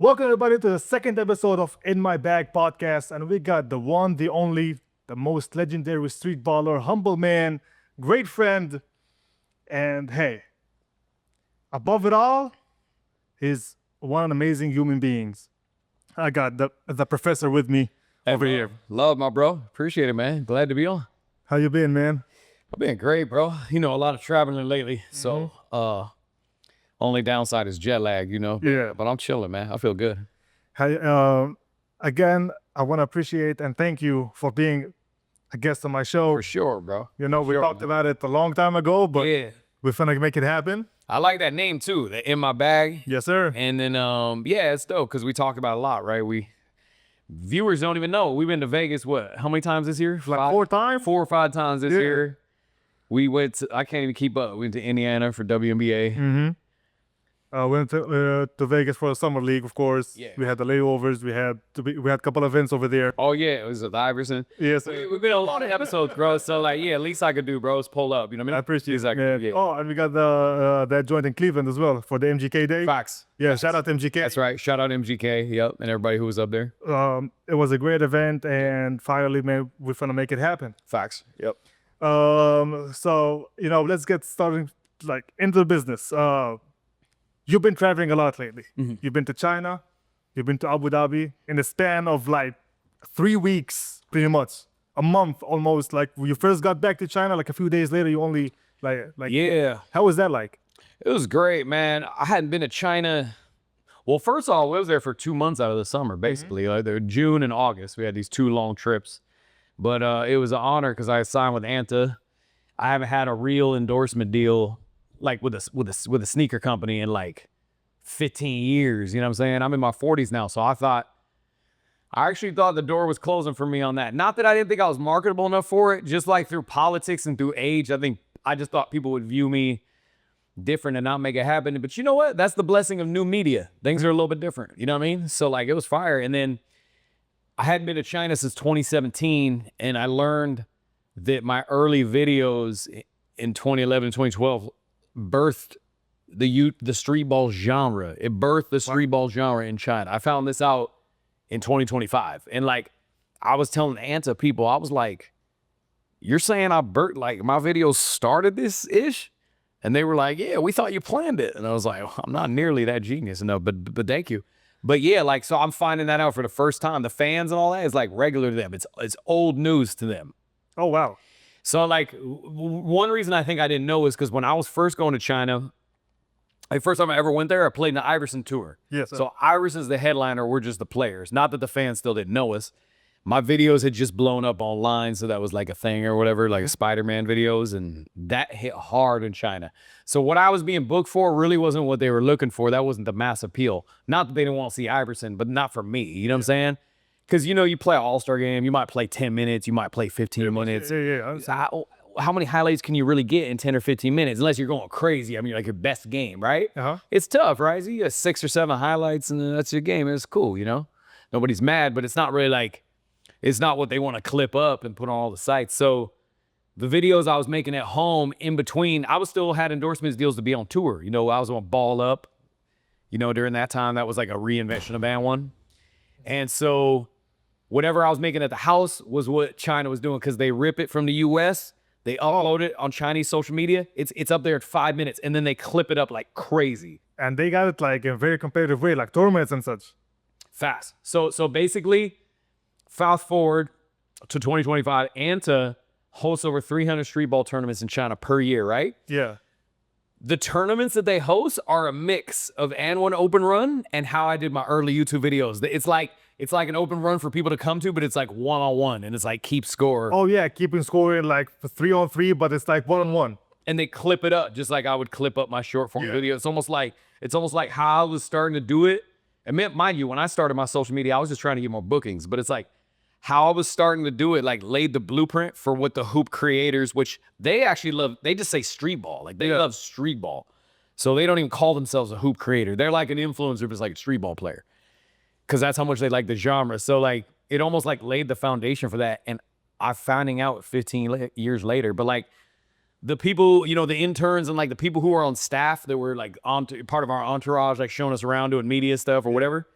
Welcome everybody to the second episode of In My Bag podcast, and we got the one, the only, the most legendary street baller, humble man, great friend, and hey, above it all, he's one amazing human beings. I got the professor with me over here. Love my bro. Appreciate it, man. Glad to be on. How you been, man? I've been great, bro. You know, a lot of traveling lately. So only downside is jet lag, you know. Yeah. But I'm chilling, man. I feel good. Again, I want to appreciate and thank you for being a guest on my show. For sure, bro. You know, we Sure, talked man. about it a long time ago, but Yeah. we're finna make it happen. I like that name too. The In My Bag. Yes, sir. And then yeah, it's dope because we talk about it a lot, right? Viewers don't even know. We've been to Vegas, what? How many times this year? Like 4 times? 4 or 5 times this year. We went to, I can't even keep up. We went to Indiana for WNBA. Mm-hmm. Went to Vegas for the summer league, of course. Yeah. We had the layovers. We had a couple events over there. Oh yeah, it was with Iverson. Yes, We've been on a lot of episodes, bro. So like, yeah, least I could do, bro, is pull up. You know what I mean? I appreciate it. Exactly. Man. Yeah. Oh, and we got that joint in Cleveland as well for the MGK day. Facts. Yeah, shout out to MGK. That's right. Shout out MGK. Yep, and everybody who was up there. It was a great event, and finally, man, we're gonna make it happen. Facts. Yep. So let's get started like into the business. You've been traveling a lot lately. Mm-hmm. You've been to China, you've been to Abu Dhabi in the span of like 3 weeks, pretty much a month almost. Like when you first got back to China, like a few days later, you only like Yeah, How was that like? it was great, man. I hadn't been to China. Well, first of all, we was there for 2 months out of the summer, basically. Like there, June and August, we had these 2 long trips. But it was an honor because I signed with Anta. I haven't had a real endorsement deal like with a sneaker company in like 15 years. You know what I'm saying? I'm in my 40s now, so I actually thought the door was closing for me on that. Not that I didn't think I was marketable enough for it, just like through politics and through age. I just thought people would view me different and not make it happen. But you know what? That's the blessing of new media. Things are a little bit different. You know what I mean? So like it was fire. And then I hadn't been to China since 2017, and I learned that my early videos in 2011, 2012 birthed the street ball genre. It birthed the street ball genre in China. I found this out in 2025. And like I was telling Anta people, I was like, you're saying like my videos started this ish? And they were like, yeah, we thought you planned it. And I was like, well, I'm not nearly that genius. No, but thank you. But yeah, like, so I'm finding that out for the first time. The fans and all that is like regular to them. It's old news to them. Oh wow. So like one reason I think I didn't know is because when I was first going to China, like first time I ever went there, I played in the Iverson tour. Yes. So Iverson's the headliner, we're just the players. Not that the fans still didn't know us. My videos had just blown up online, so that was like a thing or whatever, like a Spider-Man videos, and that hit hard in China. So what I was being booked for really wasn't what they were looking for. That wasn't the mass appeal. Not that they didn't want to see Iverson, but not for me. You know what I'm saying? Because, you play an all-star game, you might play 10 minutes, you might play 15 minutes. Yeah. How many highlights can you really get in 10 or 15 minutes? Unless you're going crazy. I mean, like your best game, right? Uh-huh. It's tough, right? So you got 6 or 7 highlights, and then that's your game. It's cool, Nobody's mad, but it's not really like, it's not what they want to clip up and put on all the sites. So the videos I was making at home in between, I was still had endorsements deals to be on tour. I was on Ball Up, during that time. That was like a reinvention of AND1. And so whatever I was making at the house was what China was doing, because they rip it from the US, they upload it on Chinese social media. It's up there at 5 minutes, and then they clip it up like crazy. And they got it like in a very competitive way, like tournaments and such. Fast. So basically, fast forward to 2025, Anta hosts over 300 street ball tournaments in China per year, right? Yeah. The tournaments that they host are a mix of AND1 Open Run and how I did my early YouTube videos. It's like an open run for people to come to, but it's like one-on-one, and it's like keep score. Oh yeah, keeping score like 3-on-3, but it's like 1-on-1. And they clip it up just like I would clip up my short form video. It's almost like how I was starting to do it. And mind you, when I started my social media, I was just trying to get more bookings, but it's like how I was starting to do it, like laid the blueprint for what the hoop creators, which they actually love, they just say street ball. Like they love street ball. So they don't even call themselves a hoop creator. They're like an influencer, but it's like a street ball player, because that's how much they like the genre. So like it almost like laid the foundation for that. And I'm finding out 15 years later, but like the people, the interns and like the people who are on staff that were like part of our entourage, like showing us around doing media stuff or whatever,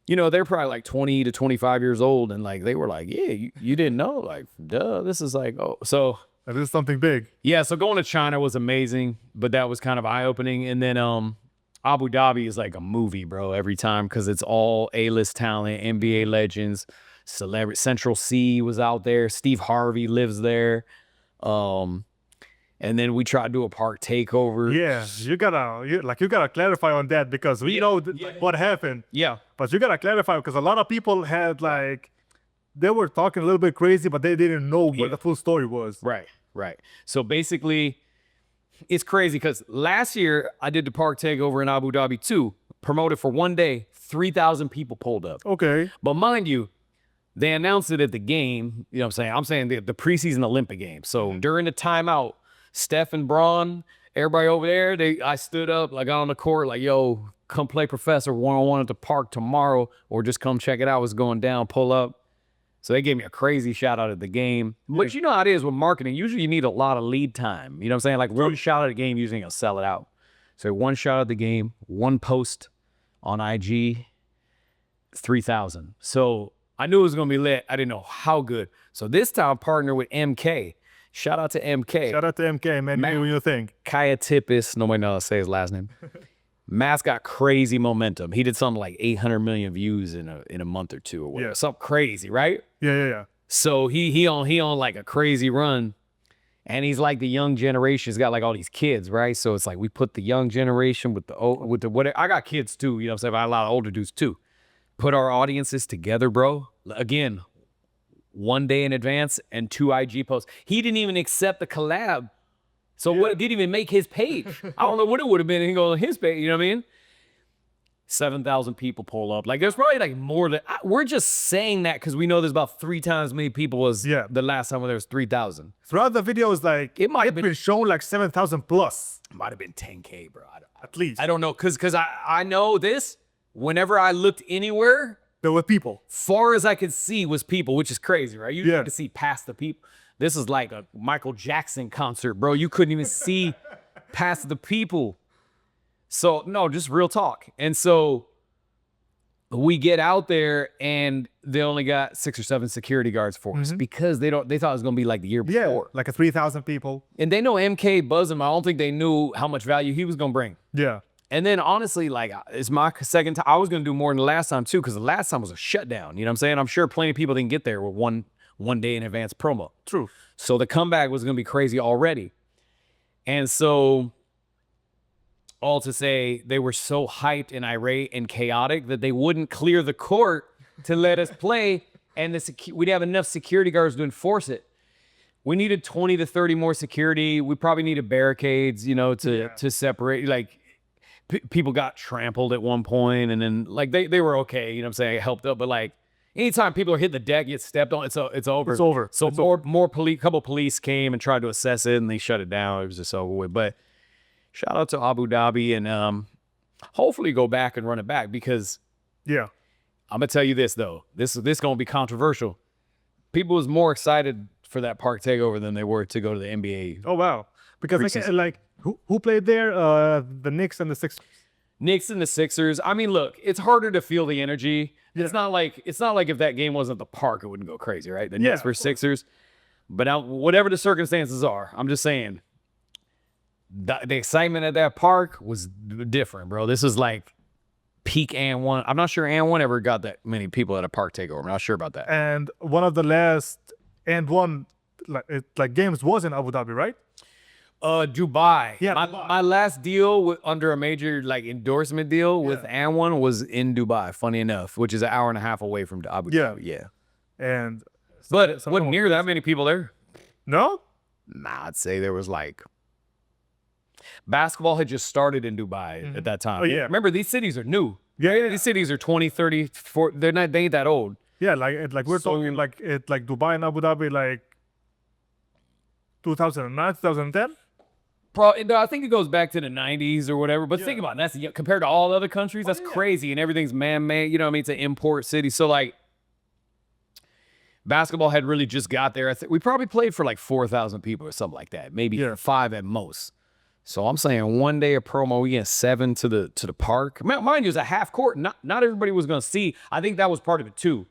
you know, they're probably like 20 to 25 years old. And like, they were like, yeah, you didn't know? Like, duh, this is like, oh, so. That is something big. Yeah, so going to China was amazing, but that was kind of eye-opening. And then Abu Dhabi is like a movie, bro, every time, because it's all A-list talent, NBA legends, celebrity. Central C was out there. Steve Harvey lives there. And then we tried to do a park takeover. Yeah, you gotta clarify on that, because we know like, what happened. Yeah. But you gotta clarify, because a lot of people had like, they were talking a little bit crazy, but they didn't know what the full story was. Right, right. So basically, it's crazy because last year I did the park takeover in Abu Dhabi too, promoted for one day, 3,000 people pulled up. Okay. But mind you, they announced it at the game. You know what I'm saying? The preseason Olympic game. So during the timeout, Steph and Braun, everybody over there, I stood up, like on the court, like, yo, come play Professor one-on-one at the park tomorrow, or just come check it out. What's going down, pull up. So they gave me a crazy shout out at the game. But you know how it is with marketing. Usually you need a lot of lead time. You know what I'm saying? Like one shout out at the game, usually you'll sell it out. So one shout out at the game, one post on IG, 3,000. So I knew it was going to be lit. I didn't know how good. So this time I partnered with MK. Shout out to MK. Shout out to MK, man. You do your thing. Kaya Tippis. Nobody knows how to say his last name. Mask got crazy momentum. He did something like 800 million views in a month or two or whatever. Yeah. Something crazy, right? Yeah. So he on like a crazy run, and he's like the young generation. He's got like all these kids, right? So it's like we put the young generation with the whatever. I got kids too, you know what I'm saying? But I got a lot of older dudes too. Put our audiences together, bro. Again, one day in advance and 2 IG posts. He didn't even accept the collab. So what didn't even make his page. I don't know what it would have been. He go on his page, you know what I mean? 7,000 people pull up. Like there's probably like more than, we're just saying that because we know there's about 3 times as many people as the last time when there was 3,000. Throughout the video, it's like, It might have been shown like 7,000 plus. Might have been 10K, bro. At least. I don't know, because I know this, whenever I looked anywhere, There were people. far as I could see was people, which is crazy, right? You Yeah. had to see past the people. This is like a Michael Jackson concert, bro. You couldn't even see past the people. So, no, just real talk. And so we get out there and they only got 6 or 7 security guards for us because they thought it was going to be like the year before. Like a 3,000 people. And they know MK buzzing. I don't think they knew how much value he was going to bring. Yeah. And then honestly, like it's my second time. I was going to do more than the last time too, because the last time was a shutdown. You know what I'm saying? I'm sure plenty of people didn't get there with one day in advance promo. True. So the comeback was going to be crazy already. And so all to say, they were so hyped and irate and chaotic that they wouldn't clear the court to let us play. And we'd have enough security guards to enforce it. We needed 20 to 30 more security. We probably needed barricades, you know, to separate. Like people got trampled at one point, and then like they were okay, you know what I'm saying? It helped up, but like anytime people are hitting the deck, get stepped on, it's over. It's over. So more police, couple police came and tried to assess it, and they shut it down. It was just over with. But shout out to Abu Dhabi, and hopefully go back and run it back, because Yeah. I'm gonna tell you this though. This gonna be controversial. People was more excited for that park takeover than they were to go to the NBA. Oh, wow. Because like who played there? The Knicks and the Sixers. Knicks and the Sixers. I mean, look, it's harder to feel the energy. It's not like if that game wasn't at the park, it wouldn't go crazy, right? The Knicks versus Sixers. But now, whatever the circumstances are, I'm just saying the excitement at that park was different, bro. This is like peak AND1. I'm not sure AND1 ever got that many people at a park takeover. I'm not sure about that. And one of the last AND1 games was in Abu Dhabi, right? Dubai. Yeah, my last deal under a major like endorsement deal with AND1 was in Dubai. Funny enough, which is an hour and a half away from Abu Dhabi. Yeah. And But it wasn't near that many people there. no? Nah, I'd say there was like basketball had just started in Dubai at that time. Oh, yeah. Remember, these cities are new. Yeah. These cities are 20, 30, 40. They ain't that old. Yeah, like we're talking like Dubai and Abu Dhabi like 2009, 2010. I think it goes back to the 90s or whatever. But think about it. That's compared to all other countries, that's crazy. And everything's man-made. You know what I mean? It's an import city. So like basketball had really just got there. I think we probably played for like 4,000 people or something like that. Maybe 5 at most. So I'm saying one day a promo, we get 7 to the park. Mind you, it's a half court. Not everybody was gonna see. I think that was part of it too.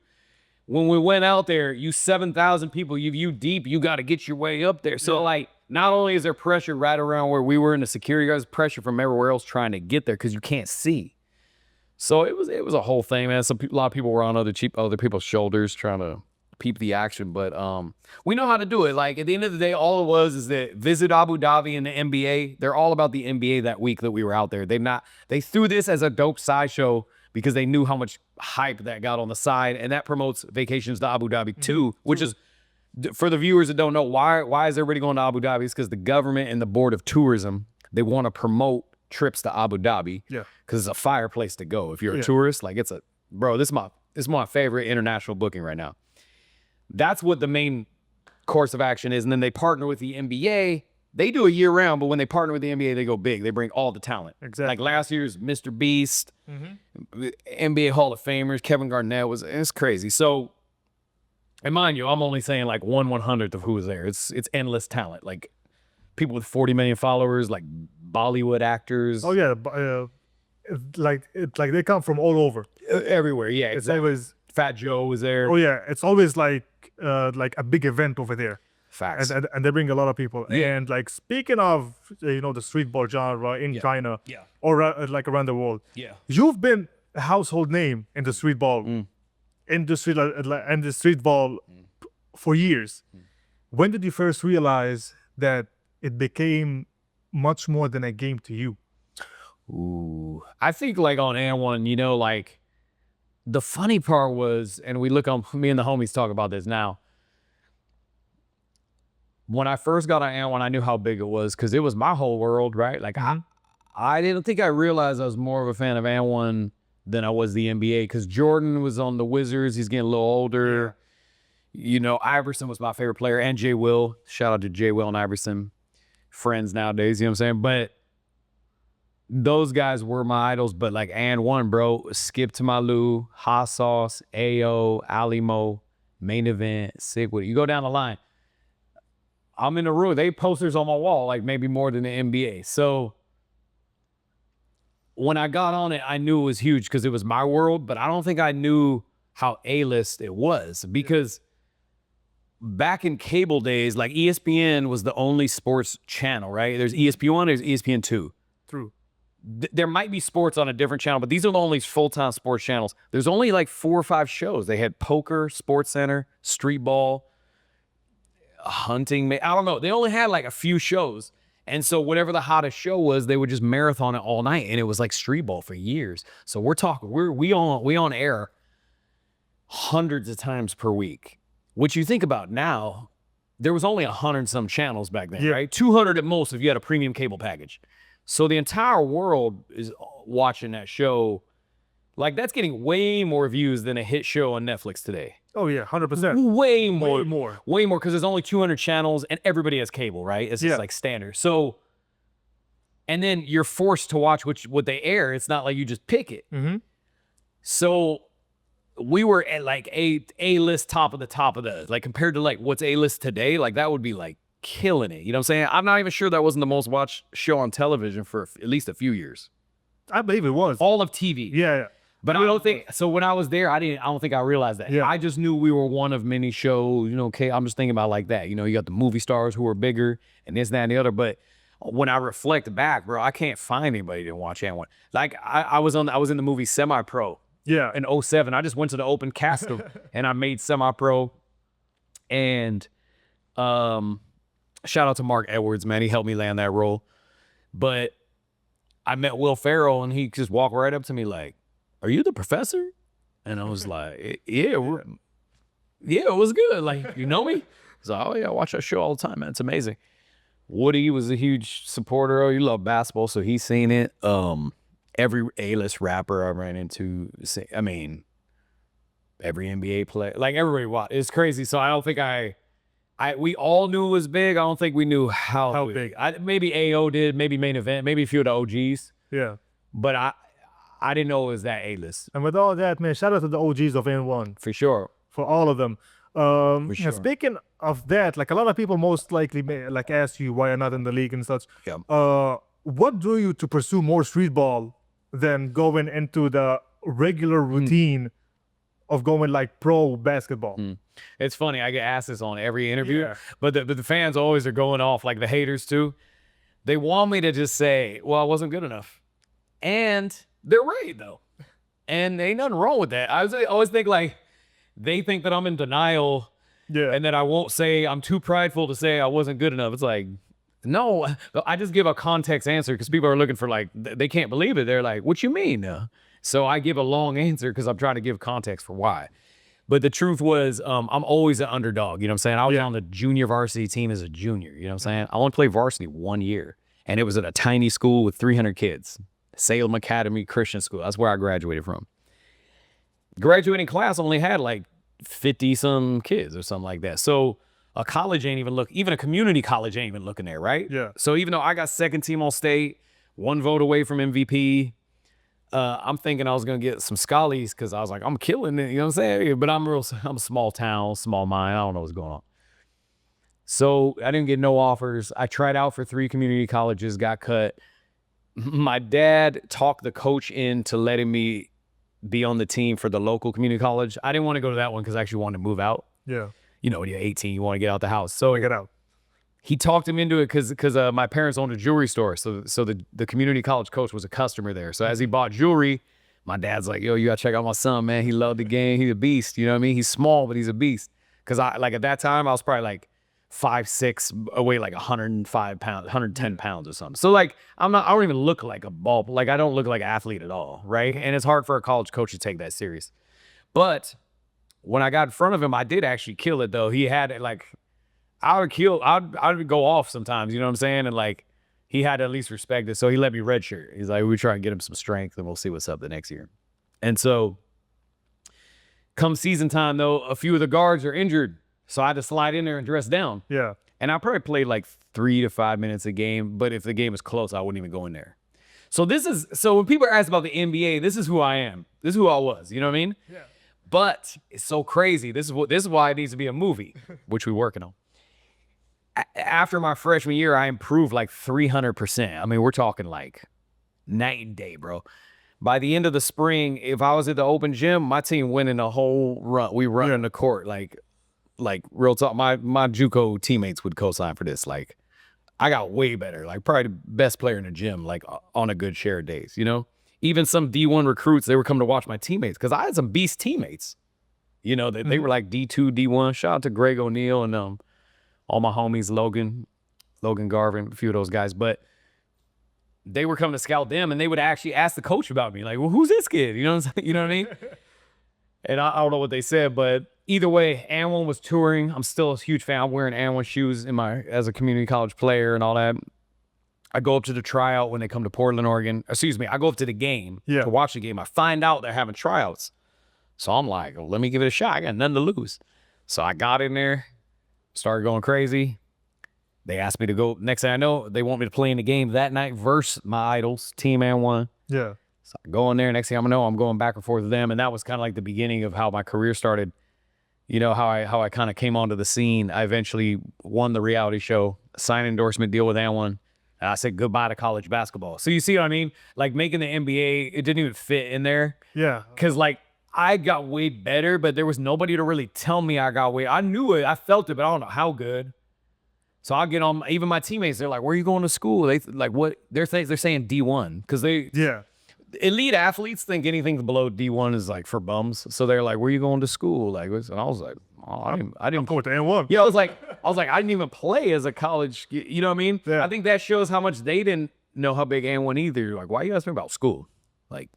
When we went out there, you 7,000 people, you deep, you got to get your way up there. So like, not only is there pressure right around where we were in the security guards, pressure from everywhere else trying to get there because you can't see. So it was a whole thing, man. A lot of people were on other people's shoulders trying to peep the action, but we know how to do it. Like at the end of the day, all it was is that Visit Abu Dhabi and the NBA. They're all about the NBA that week that we were out there. They threw this as a dope sideshow because they knew how much hype that got on the side, and that promotes vacations to Abu Dhabi too, which is, for the viewers that don't know, why is everybody going to Abu Dhabi? It's because the government and the Board of Tourism, they want to promote trips to Abu Dhabi. Yeah. Because it's a fire place to go. If you're a tourist, like this is my favorite international booking right now. That's what the main course of action is. And then they partner with the NBA. They do it year round, but when they partner with the NBA, they go big. They bring all the talent. Exactly. Like last year's Mr. Beast, NBA Hall of Famers, Kevin Garnett it's crazy. So, and mind you, I'm only saying like 1/100th of who was there. It's endless talent. Like people with 40 million followers, like Bollywood actors. Oh yeah, like they come from all over. Everywhere, yeah. It's Exactly. always Fat Joe was there. oh yeah, it's always like a big event over there. Facts. And they bring a lot of people. Yeah. And like speaking of the streetball genre in China Yeah. or like around the world, Yeah. you've been a household name in the streetball industry and the streetball for years. When did you first realize that it became much more than a game to you? Ooh, I think like on AND1, like the funny part was, and we look on, me and the homies talk about this now. When I first got on AND1, I knew how big it was because it was my whole world, right? Like I didn't think I realized I was more of a fan of AND1 than I was the NBA because Jordan was on the Wizards. He's getting a little older. Iverson was my favorite player, and Jay Will. Shout out to Jay Will and Iverson. Friends nowadays, you know what I'm saying? But those guys were my idols. But like AND1, bro, Skip to My Lou, Hot Sauce, AO, Alimo, Main Event, Sick With It. You go down the line. I'm in the room. They posters on my wall, like maybe more than the NBA. So when I got on it, I knew it was huge because it was my world, but I don't think I knew how A-list it was because back in cable days, like ESPN was the only sports channel, right? There's ESPN1, there's ESPN2. True. There might be sports on a different channel, but these are the only full-time sports channels. There's only like 4 or 5 shows. They had poker, Sports Center, street ball, hunting. I don't know. They only had like a few shows. And so whatever the hottest show was, they would just marathon it all night. And it was like street ball for years. So we're talking, we on air hundreds of times per week. What you think about now, there was only 100 some channels back then, right? 200 at most if you had a premium cable package. So the entire world is watching that show. Like that's getting way more views than a hit show on Netflix today. Oh yeah, 100%. Way more. Way more. Because there's only 200 channels and everybody has cable, right? It's just like standard. So, and then you're forced to watch what they air. It's not like you just pick it. So we were at like A-list top of the, like compared to like what's A-list today, like that would be like killing it. You know what I'm saying? I'm not even sure that wasn't the most watched show on television for at least a few years. I believe it was. All of TV. Yeah. But I don't think so. When I was there, I don't think I realized that. Yeah. I just knew we were one of many shows. Okay, I'm just thinking about like that. You got the movie stars who are bigger and this, that, and the other. But when I reflect back, bro, I can't find anybody to watch AND1. Like I was in the movie Semi Pro. Yeah. In 07. I just went to the open cast and I made Semi Pro. And shout out to Mark Edwards, man. He helped me land that role. But I met Will Ferrell and he just walked right up to me like, "Are you the professor?" And I was like, yeah, it was good. Like, you know me? He's like, "Oh yeah, I watch that show all the time, man. It's amazing." Woody was a huge supporter. Oh, you love basketball, so he's seen it. Every A-list rapper I ran into, I mean, every NBA player, like everybody watched. It's crazy. So I don't think we all knew it was big. I don't think we knew how big. Maybe AO did, maybe Main Event, maybe a few of the OGs. Yeah. But I didn't know it was that A-list. And with all that, man, shout out to the OGs of AND1. For sure. For all of them. And sure. speaking of that, like a lot of people most likely may like ask you why you're not in the league and such. Yeah. What drew you to pursue more street ball than going into the regular routine of going like pro basketball? It's funny. I get asked this on every interview, Yeah. but the fans always are going off, like the haters too. They want me to just say, well, I wasn't good enough. And they're right, though. And ain't nothing wrong with that. I always think like they think that I'm in denial Yeah. and that I won't say, I'm too prideful to say I wasn't good enough. It's like, no, I just give a context answer because people are looking for like, they can't believe it. They're like, what you mean? So I give a long answer because I'm trying to give context for why. But the truth was, I'm always an underdog. You know what I'm saying? I was on the junior varsity team as a junior. You know what I'm saying? I only played varsity 1 year. And it was at a tiny school with 300 kids. Salem Academy Christian School. That's where I graduated from. Graduating class only had like 50 some kids or something like that. So a college ain't even even a community college ain't even looking there, right? Yeah. So even though I got second team all state, 1 vote away from MVP, I'm thinking I was gonna get some schollies because I was like, I'm killing it, you know what I'm saying? But I'm a small town, small mind. I don't know what's going on. So I didn't get no offers. I tried out for 3 community colleges, got cut. My dad talked the coach into letting me be on the team for the local community college. I didn't want to go to that one because I actually wanted to move out. Yeah. You know, when you're 18, you want to get out the house. So Get out. he talked him into it because my parents owned a jewelry store. So the community college coach was a customer there. So as he bought jewelry, my dad's like, yo, you gotta check out my son, man. He loved the game. He's a beast. You know what I mean? He's small, but he's a beast. Because at that time, I was probably like 5'6", weigh like 105 pounds, 110 pounds or something. So like, I don't even look like a ball. Like I don't look like an athlete at all, right? And it's hard for a college coach to take that serious. But when I got in front of him, I did actually kill it though. He had it like, I would go off sometimes, you know what I'm saying? And like, he had to at least respect it. So he let me redshirt. He's like, we try and get him some strength and we'll see what's up the next year. And so come season time though, a few of the guards are injured. So I had to slide in there and dress down. Yeah. And I probably played like 3 to 5 minutes a game. But if the game was close, I wouldn't even go in there. So when people ask about the NBA, this is who I am. This is who I was. You know what I mean? Yeah. But it's so crazy. This is why it needs to be a movie, which we're working on. After my freshman year, I improved like 300%. I mean, we're talking like night and day, bro. By the end of the spring, if I was at the open gym, my team winning the whole run. We run in the court like real talk. My JUCO teammates would co-sign for this. Like, I got way better. Like, probably the best player in the gym. Like, on a good share of days. You know, even some D1 recruits, they were coming to watch my teammates because I had some beast teammates. You know, they were like D2, D1. Shout out to Greg O'Neal and all my homies, Logan Garvin, a few of those guys. But they were coming to scout them, and they would actually ask the coach about me. Like, well, who's this kid? You know what I mean? And I don't know what they said, but either way, AND1 was touring. I'm still a huge fan. I'm wearing AND1 shoes as a community college player and all that. I go up to the tryout when they come to Portland, Oregon. Excuse me, I go up to the game to watch the game. I find out they're having tryouts. So I'm like, well, let me give it a shot. I got nothing to lose. So I got in there, started going crazy. They asked me to go. Next thing I know, they want me to play in the game that night versus my idols, Team AND1. Yeah. So I go in there. Next thing I know, I'm going back and forth with them. And that was kind of like the beginning of how my career started. You know, how I kind of came onto the scene. I eventually won the reality show, signed an endorsement deal with AND1. And I said goodbye to college basketball. So you see what I mean? Like making the NBA, it didn't even fit in there. Yeah. Because like I got way better, but there was nobody to really tell me I got way. I knew it. I felt it, but I don't know how good. So I get on, even my teammates, they're like, where are you going to school? They like, what? They're saying D1 because elite athletes think anything below D1 is like for bums. So they're like, where are you going to school? Like, and I was like, oh, I didn't I'm going to AND1. Yeah, I was like, I didn't even play as a college. You know what I mean? Yeah. I think that shows how much they didn't know how big AND1 either. Like, why you asking me about school? Like,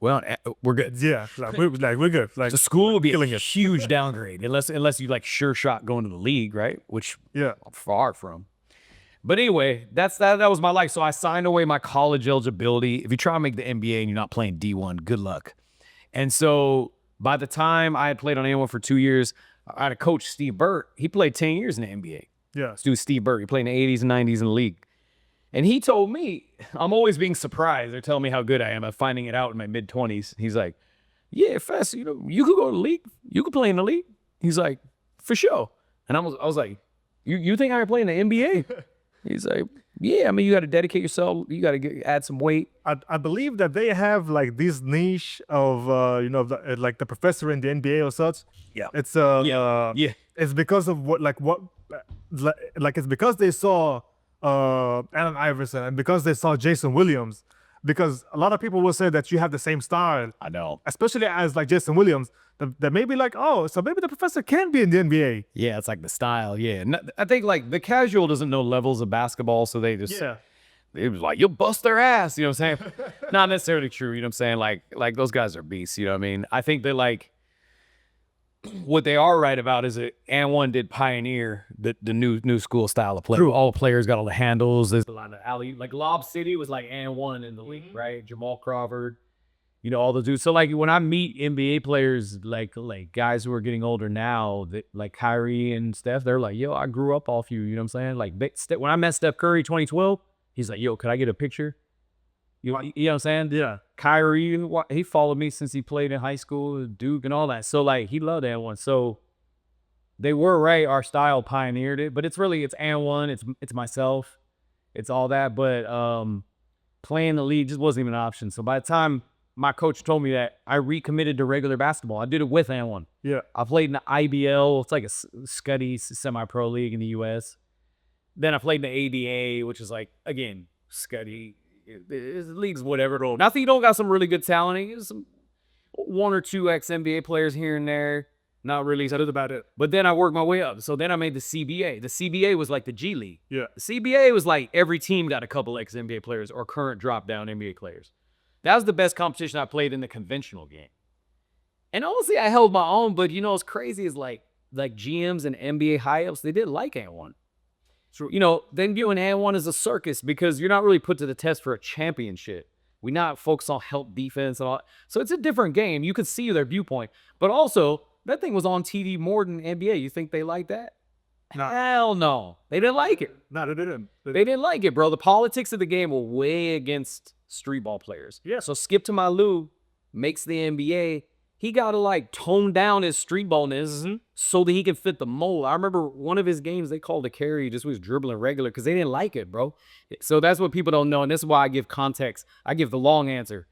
well, we're good. Yeah, we're good. Like The school would be a huge downgrade unless you like sure shot going to the league, right? Which I'm far from. But anyway, that was my life. So I signed away my college eligibility. If you try to make the NBA and you're not playing D1, good luck. And so by the time I had played on AND1 for 2 years, I had a coach, Steve Burt. He played 10 years in the NBA. Yeah. This dude, Steve Burt. He played in the 80s and 90s in the league. And he told me, I'm always being surprised. They're telling me how good I am at finding it out in my mid-20s. He's like, yeah, Fess, you know, you could go to the league. You could play in the league. He's like, for sure. And I was like, you think I can play in the NBA? He's like, yeah, I mean, you got to dedicate yourself. You got to add some weight. I believe that they have like this niche of like the professor in the NBA or such. Yeah. It's Yeah. it's because of like it's because they saw Allen Iverson and because they saw Jason Williams, because a lot of people will say that you have the same style, I know. especially as like Jason Williams, that may be like, oh, so maybe the professor can be in the NBA. Yeah, it's like the style. Yeah. I think like the casual doesn't know levels of basketball, so they just it was like, you'll bust their ass, you know what I'm saying? Not necessarily true, you know what I'm saying? Like those guys are beasts, you know what I mean? I think they like what they are right about is that AND1 did pioneer the new school style of play. True. All the players got all the handles. There's a lot of alley, like Lob City was like AND1 in the league, right? Jamal Crawford, you know, all those dudes. So like when I meet NBA players, like guys who are getting older now, that like Kyrie and Steph, they're like, yo, I grew up off you, you know what I'm saying? Like when I met Steph Curry 2012, he's like, yo, could I get a picture? You know what I'm saying? Yeah. Kyrie, he followed me since he played in high school, Duke and all that. So like he loved AND1. So they were right. Our style pioneered it, but it's AND1. It's myself. It's all that. But playing the league just wasn't even an option. So by the time my coach told me that, I recommitted to regular basketball. I did it with AND1. Yeah. I played in the IBL. It's like a Scuddy semi-pro league in the U.S. Then I played in the ADA, which is like, again, Scuddy. It's leagues, whatever. Not that you don't got some really good talent. There's some 1 or 2 ex-NBA players here and there. Not really. That is about it. But then I worked my way up. So then I made the CBA. The CBA was like the G League. Yeah. The CBA was like every team got a couple ex-NBA players or current drop-down NBA players. That was the best competition I played in the conventional game. And honestly, I held my own. But you know what's crazy is like GMs and NBA high-ups, they didn't like AND1. True. You know, then viewing AND1 as a circus because you're not really put to the test for a championship. We're not focused on help defense and all. So it's a different game. You could see their viewpoint. But also, that thing was on TV more than NBA. You think they like that? Nah. Hell no. They didn't like it. No, they didn't. They didn't like it, bro. The politics of the game were way against street ball players. Yeah. So Skip to my Lou makes the NBA. He got to like tone down his street ballness so that he can fit the mold. I remember one of his games, they called a carry, he just was dribbling regular because they didn't like it, bro. So that's what people don't know. And this is why I give context. I give the long answer.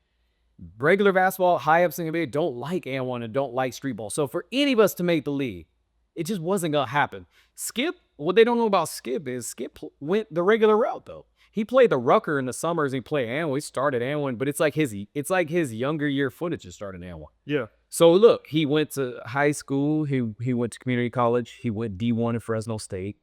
Regular basketball, high-ups in the NBA don't like AND1 and don't like street ball. So for any of us to make the league, it just wasn't going to happen. Skip, what they don't know about Skip is Skip went the regular route, though. He played the Rucker in the summers. He played AND1. He started AND1, but it's like his younger year footage just started AND1. Yeah. So look, he went to high school. He went to community college. He went D1 at Fresno State.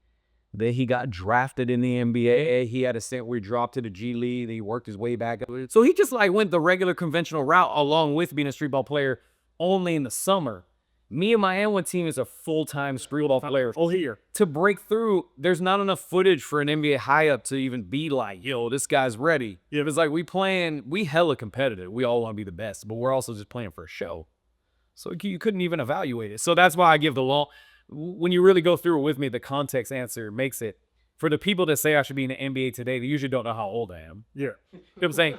Then he got drafted in the NBA. He had a stint where he dropped to the G League. Then he worked his way back up. So he just like went the regular conventional route along with being a street ball player only in the summer. Me and my AND1 team is a full-time street ball player. All here. To break through, there's not enough footage for an NBA high-up to even be like, yo, this guy's ready. Yeah, it's like we hella competitive. We all want to be the best, but we're also just playing for a show. So you couldn't even evaluate it. So that's why I give the long, when you really go through it with me, the context answer makes it. For the people that say I should be in the NBA today, they usually don't know how old I am. Yeah. You know what I'm saying?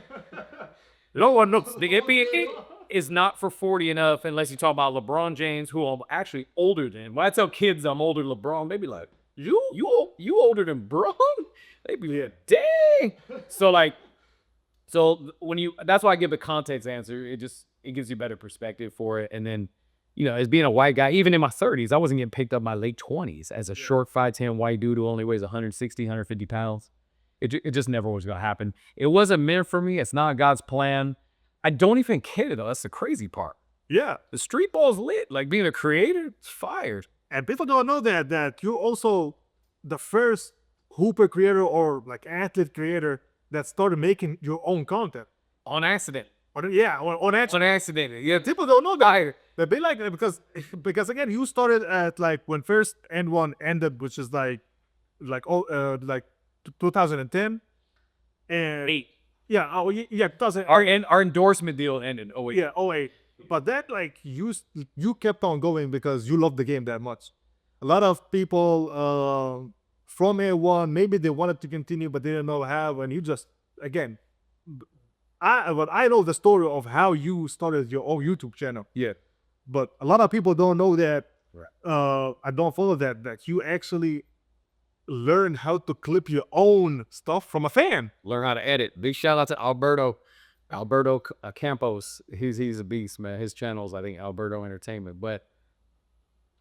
No one knows. The NBA is not for 40 enough unless you talk about LeBron James, who I'm actually older than. When I tell kids I'm older than LeBron, they be like, you older than Bron? They be like, dang. So that's why I give the context answer. It gives you better perspective for it. And then, you know, as being a white guy, even in my 30s, I wasn't getting picked up in my late 20s as a short 5'10" white dude who only weighs 160, 150 pounds. It just never was going to happen. It wasn't meant for me. It's not God's plan. I don't even care, though. That's the crazy part. Yeah. The street ball's lit. Like being a creator, it's fired. And people don't know that you're also the first hooper creator or like athlete creator that started making your own content. On accident. On accident. Yeah, people don't know that. They be like, because again, you started at like when first AND1 ended, which is like 2010 and 8. Yeah, 2000. Our endorsement deal ended. Oh wait. Yeah, 08. But that like you kept on going because you loved the game that much. A lot of people from AND1, maybe they wanted to continue but they didn't know how, and you just again. I know the story of how you started your own YouTube channel. Yeah. But a lot of people don't know that I don't follow that you actually learn how to clip your own stuff from a fan. Learn how to edit. Big shout out to Alberto Campos. He's a beast, man. His channel's, I think, Alberto Entertainment. But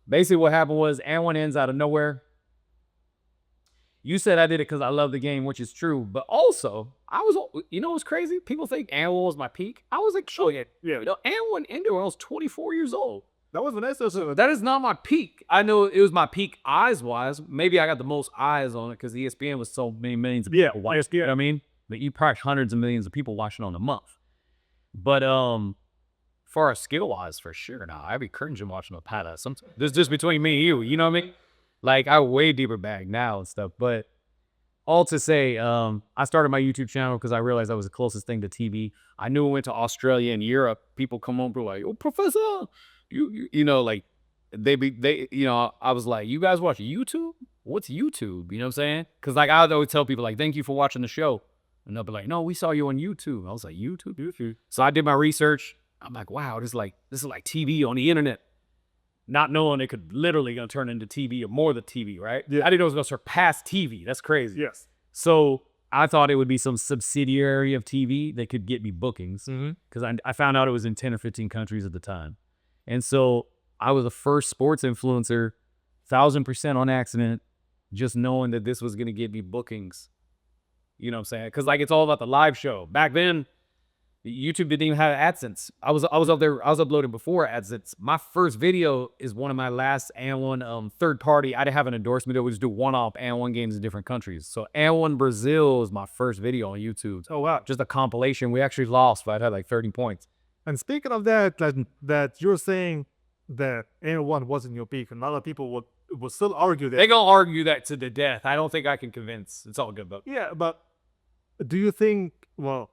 basically what happened was AND1 ends out of nowhere. You said I did it because I love the game, which is true. But also, you know what's crazy? People think AND1 was my peak. I was like, sure, yeah. You know, AND1 ended when I was 24 years old. That was an episode. That is not my peak. I know it was my peak eyes-wise. Maybe I got the most eyes on it because ESPN was so many millions of people watching. You know what I mean? But you probably hundreds of millions of people watching on a month. But far as skill-wise, for sure. Now, I'd be cringing watching a pata. This is just between me and you know what I mean? Like, I way deeper bag now and stuff. But all to say, I started my YouTube channel because I realized that was the closest thing to TV. I knew I went to Australia and Europe. People come over like, oh, Professor, you know, like, you know, I was like, you guys watch YouTube? What's YouTube? You know what I'm saying? Because, like, I would always tell people, like, thank you for watching the show. And they'll be like, no, we saw you on YouTube. I was like, YouTube? So I did my research. I'm like, wow, this is like TV on the internet. Not knowing it could literally gonna turn into TV or more than TV, right? Yeah. I didn't know it was gonna surpass TV. That's crazy. Yes. So I thought it would be some subsidiary of TV that could get me bookings. Because I found out it was in 10 or 15 countries at the time. And so I was the first sports influencer, 1000% on accident, just knowing that this was gonna get me bookings. You know what I'm saying? Because, like, it's all about the live show. Back then, YouTube didn't even have AdSense. I was up there. I was uploading before AdSense. My first video is one of my last AND1 third party. I didn't have an endorsement. We just do one-off AND1 games in different countries. So AND1 Brazil is my first video on YouTube. Oh wow, just a compilation. We actually lost, but I had like 30 points. And speaking of that you're saying that AND1 wasn't your peak, and a lot of people would still argue that. They gonna argue that to the death. I don't think I can convince. It's all good though. Yeah, but do you think? Well,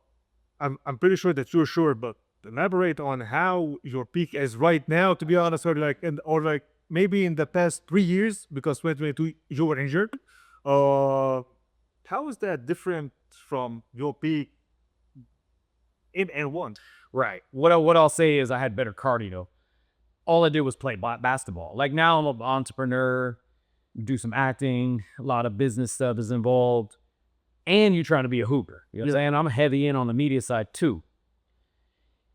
I'm pretty sure that you're sure, but elaborate on how your peak is right now. To be honest, or like maybe in the past 3 years, because 2022 you were injured. How is that different from your peak in AND1? Right. What I'll say is I had better cardio. All I did was play basketball. Like, now I'm an entrepreneur, do some acting, a lot of business stuff is involved. And you're trying to be a hooper. You know what I'm saying? I'm heavy in on the media side too.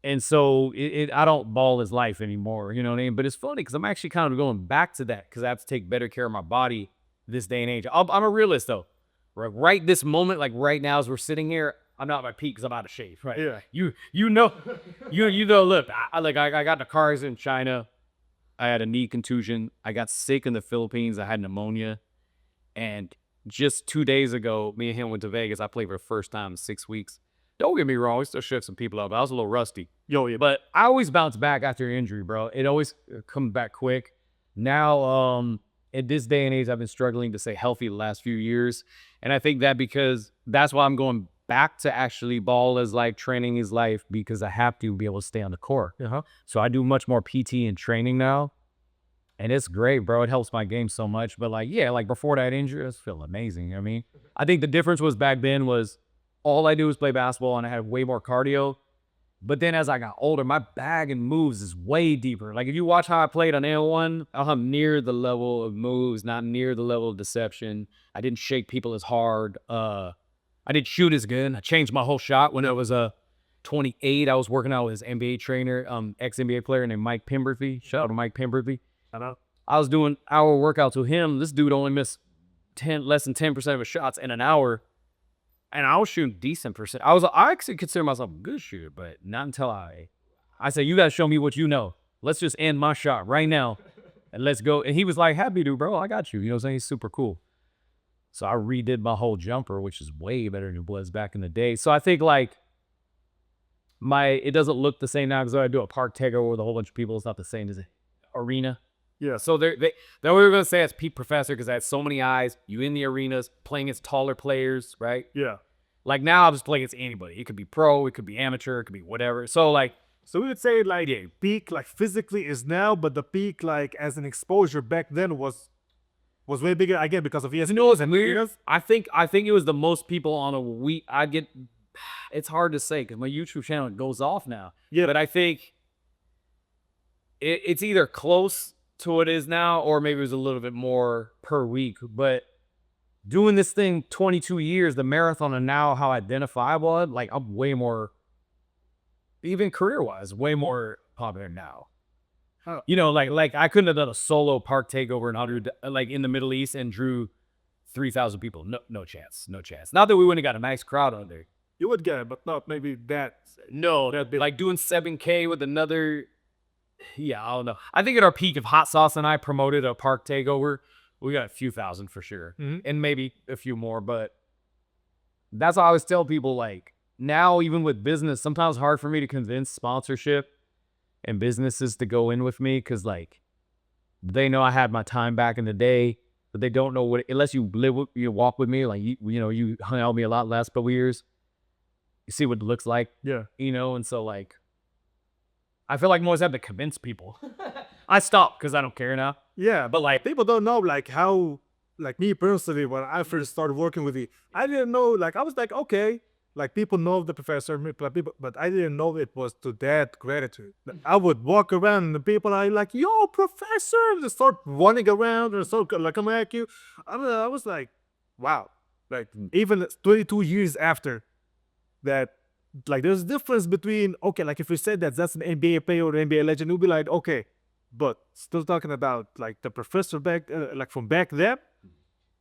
And so I don't ball as life anymore, you know what I mean? But it's funny because I'm actually kind of going back to that because I have to take better care of my body this day and age. I'm a realist though. Right this moment, like right now as we're sitting here, I'm not at my peak because I'm out of shape, right? Yeah. You know, look, I got in a car accident in China. I had a knee contusion. I got sick in the Philippines. I had pneumonia. And just 2 days ago, me and him went to Vegas. I played for the first time in 6 weeks. Don't get me wrong, we still shook some people up. I was a little rusty. Yeah. But I always bounce back after injury, bro. It always comes back quick. Now, at this day and age, I've been struggling to stay healthy the last few years. And I think that because that's why I'm going back to actually ball as life, training is life, because I have to be able to stay on the court. So I do much more PT and training now. And it's great, bro. It helps my game so much. But like, yeah, like before that injury, I was feeling amazing. I mean, I think the difference was back then was all I do is play basketball and I had way more cardio. But then as I got older, my bag and moves is way deeper. Like if you watch how I played on AND1, I'll have near the level of moves, not near the level of deception. I didn't shake people as hard. I didn't shoot as good. I changed my whole shot when I was 28. I was working out with his NBA trainer, ex-NBA player named Mike Pemberthy. Shout out to Mike Pemberthy. I was doing hour workouts with him. This dude only missed less than 10% of his shots in an hour. And I was shooting decent percent. I actually consider myself a good shooter, but not until I said, you guys show me what you know. Let's just end my shot right now and let's go. And he was like, happy to, bro. I got you. You know what I'm saying? He's super cool. So I redid my whole jumper, which is way better than it was back in the day. So I think like it doesn't look the same now because I do a park takeover with a whole bunch of people. It's not the same as an arena. Yeah. So we were going to say it's Pete Professor because I had so many eyes. You in the arenas playing against taller players, right? Yeah. Like now I'll just play against anybody. It could be pro, it could be amateur, it could be whatever. So like, so we would say like peak like physically is now, but the peak like as an exposure back then was way bigger again because of ESPN. you know what's weird? I think it was the most people on a week. It's hard to say because my YouTube channel goes off now. Yeah. But I think it's either close to what it is now, or maybe it was a little bit more per week. But doing this thing 22 years, the marathon, and now how identifiable, like I'm way more, even career-wise, way more popular now. Huh. You know, like I couldn't have done a solo park takeover in 100, like in the Middle East, and drew 3,000 people. No chance. Not that we wouldn't have got a nice crowd on there. You would get it, but not maybe that. No, that'd be like doing 7K with another. Yeah, I don't know. I think at our peak, if Hot Sauce and I promoted a park takeover, we got a few thousand for sure, and maybe a few more. But that's how I always tell people, like, now, even with business, sometimes it's hard for me to convince sponsorship and businesses to go in with me, because like they know I had my time back in the day, but they don't know what, unless you live with, you walk with me, like you know, you hung out with me a lot last couple years, you see what it looks like. Yeah. You know, and so like I feel like I always have to convince people. I stopped because I don't care now. Yeah, But like, people don't know like how, like me personally, when I first started working with you, I didn't know, like I was like, okay, like people know the professor, but I didn't know it was to that gratitude. Like, I would walk around and the people are like, yo, professor, and just start running around and start like coming at you. I was like, wow, like even 22 years after that, like there's a difference between, okay, like if you said that that's an NBA player or an NBA legend, you'll be like, okay, but still talking about like the professor back, like from back then,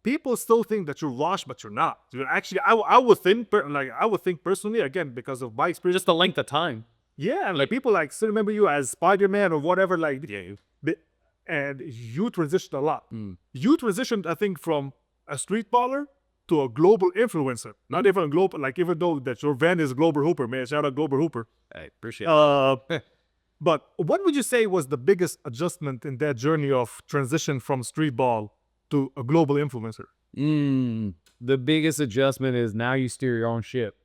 people still think that you're washed, but you're not. You're actually, I would think, I would think personally, again, because of my experience. just the length of time. Yeah, and like people like still remember you as Spider-Man or whatever, like, and you transitioned a lot. You transitioned, I think, from a street baller to a global influencer. Not even a global, like even though that your van is Global Hooper, man. Shout out Global Hooper. I appreciate it. But what would you say was the biggest adjustment in that journey of transition from street ball to a global influencer? The biggest adjustment is now you steer your own ship.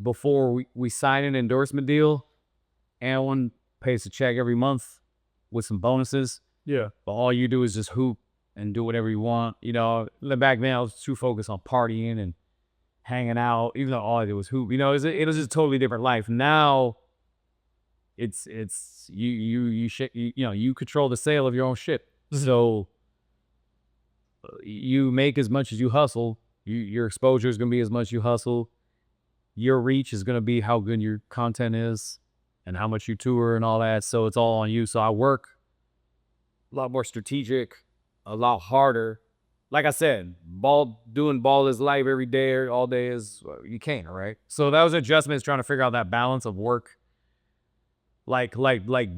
Before we sign an endorsement deal, AND1 pays a check every month with some bonuses. Yeah. But all you do is just hoop and do whatever you want. You know, back then I was too focused on partying and hanging out, even though all I did was hoop. You know, it was just a totally different life. Now it's you know, you control the sail of your own ship. So you make as much as you hustle. Your exposure is going to be as much as you hustle. Your reach is going to be how good your content is and how much you tour and all that. So it's all on you. So I work a lot more strategic, a lot harder. Like I said, doing ball is life every day or all day is, you can't, right? So that was adjustments, trying to figure out that balance of work, like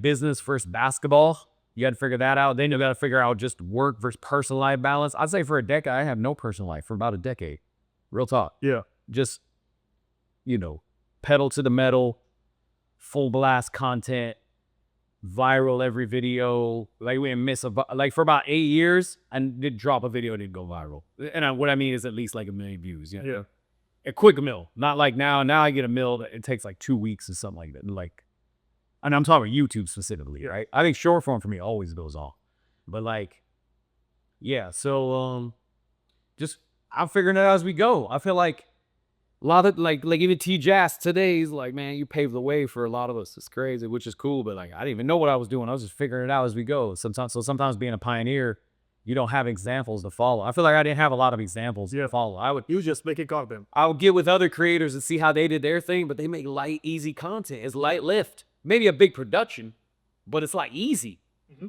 business versus basketball. You got to figure that out. Then you got to figure out just work versus personal life balance. I'd say for a decade, I have no personal life for about a decade. Real talk. Yeah. Just, you know, pedal to the metal, full blast content, viral every video. Like we didn't miss like for about 8 years, I did drop a video and didn't go viral. And what I mean is at least like 1 million views. You know? Yeah. A quick mill. Not like now. Now I get a mill that it takes like 2 weeks or something like that. Like, and I'm talking about YouTube specifically, right? I think short form for me always goes on. But like, yeah, so just I'm figuring it out as we go. I feel like a lot of like even T-Jazz today is like, man, you paved the way for a lot of us. It's crazy, which is cool, but like I didn't even know what I was doing. I was just figuring it out as we go. Sometimes being a pioneer, you don't have examples to follow. I feel like I didn't have a lot of examples to follow. You just make it content. I would get with other creators and see how they did their thing, but they make light, easy content. It's light lift. Maybe a big production, but it's like easy.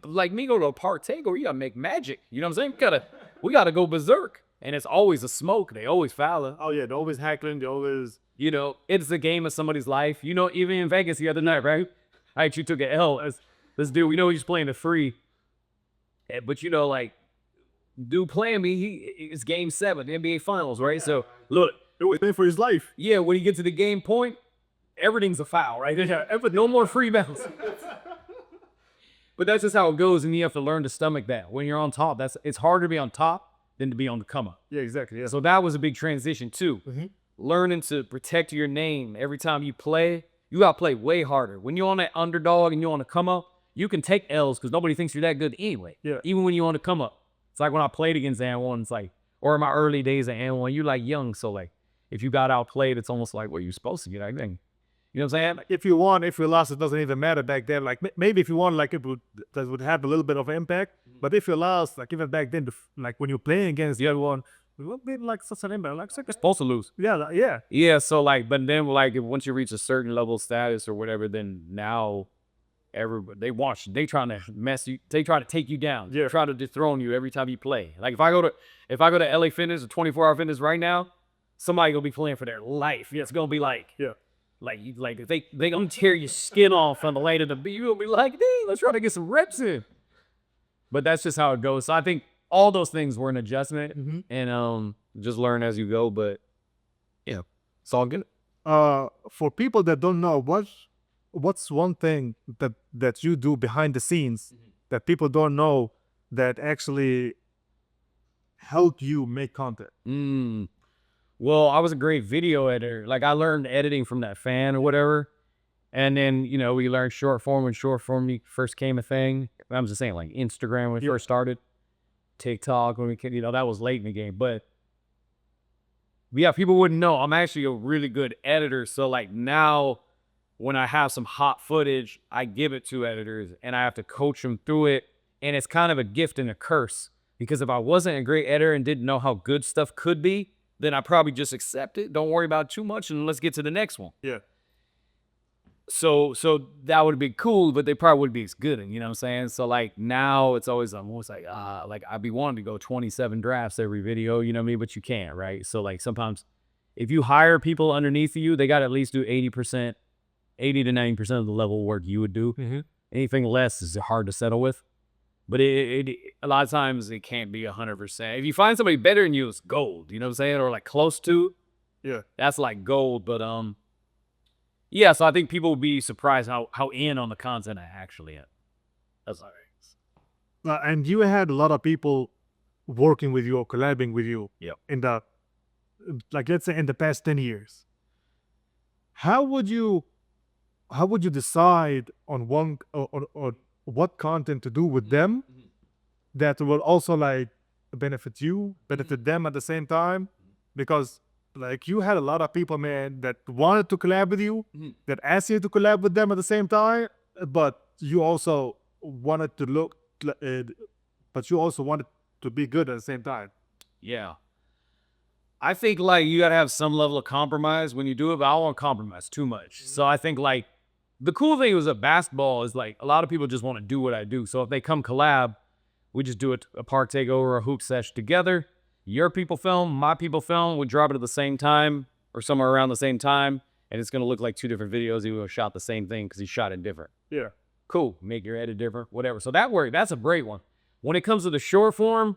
Like me go to a park takeover, you gotta make magic. You know what I'm saying? We gotta go berserk. And it's always a smoke. They always foul it. Oh yeah, they're always heckling. They always, you know, it's a game of somebody's life. You know, even in Vegas the other night, right? I actually took an L as this dude. We know he's playing the free, but you know, like, dude playing me, it's game 7, the NBA Finals, right? So look, it was paying for his life. Yeah, when you get to the game point, everything's a foul, right? No more free bounce. But that's just how it goes, and you have to learn to stomach that. When you're on top, it's harder to be on top than to be on the come up. Yeah, exactly. Yeah. So that was a big transition too. Learning to protect your name every time you play. You gotta play way harder. When you're on that underdog and you're on the come up, you can take L's because nobody thinks you're that good anyway. Yeah. Even when you're on the come up. It's like when I played against AND1, it's like, or in my early days at AND1, you're like young, so like if you got outplayed, it's almost like, well, you're supposed to get, I think. You know what I'm saying? If you won, if you lost, it doesn't even matter back then. Like maybe if you won, like that would have a little bit of impact. But if you lost, like even back then, like when you're playing against the other one, it would be like such an impact. Like You're supposed to lose. yeah. Yeah, so like, but then like once you reach a certain level of status or whatever, then now everybody they trying to mess you, they try to take you down. Yeah. Try to dethrone you every time you play. Like if I go to LA Fitness or 24-hour Fitness right now, somebody gonna be playing for their life. It's gonna be like if they gonna tear your skin off on the way to the beat. You gonna be like, dang, let's try to get some reps in. But that's just how it goes. So I think all those things were an adjustment and just learn as you go. But yeah, it's all good. For people that don't know, what's one thing that you do behind the scenes that people don't know that actually help you make content? Well, I was a great video editor. Like I learned editing from that fan or whatever. And then, we learned short form when short form first came a thing. I'm just saying, like Instagram when it first started, TikTok when we came, that was late in the game. But yeah, people wouldn't know. I'm actually a really good editor. So like now when I have some hot footage, I give it to editors and I have to coach them through it. And it's kind of a gift and a curse because if I wasn't a great editor and didn't know how good stuff could be, then I probably just accept it. Don't worry about it too much and let's get to the next one. Yeah. So that would be cool, but they probably wouldn't be as good. And you know what I'm saying? So like now it's always, I'm always like I'd be wanting to go 27 drafts every video, you know what I mean? But you can't, right? So like sometimes if you hire people underneath you, they got to at least do 80%, 80 to 90% of the level of work you would do. Anything less is hard to settle with. But a lot of times it can't be 100%. If you find somebody better than you, it's gold, you know what I'm saying? Or like close to, that's like gold. But yeah, so I think people will be surprised how in on the content I actually am. That's all right. And you had a lot of people working with you or collabing with you in the, like let's say in the past 10 years. How would you decide on one or what content to do with them that will also like benefit you, benefit them at the same time? Because like you had a lot of people, man, that wanted to collab with you, that asked you to collab with them at the same time, but you also wanted to look, but you also wanted to be good at the same time. Yeah. I think like you gotta have some level of compromise when you do it, but I don't want to compromise too much. So I think like the cool thing was basketball is like a lot of people just want to do what I do. So if they come collab, we just do a park takeover, a hoop sesh together. Your people film, my people film. We drop it at the same time or somewhere around the same time. And it's going to look like two different videos. He would shot the same thing because he shot it different. Yeah. Cool. Make your edit different, whatever. So that worked. That's a great one. When it comes to the short form,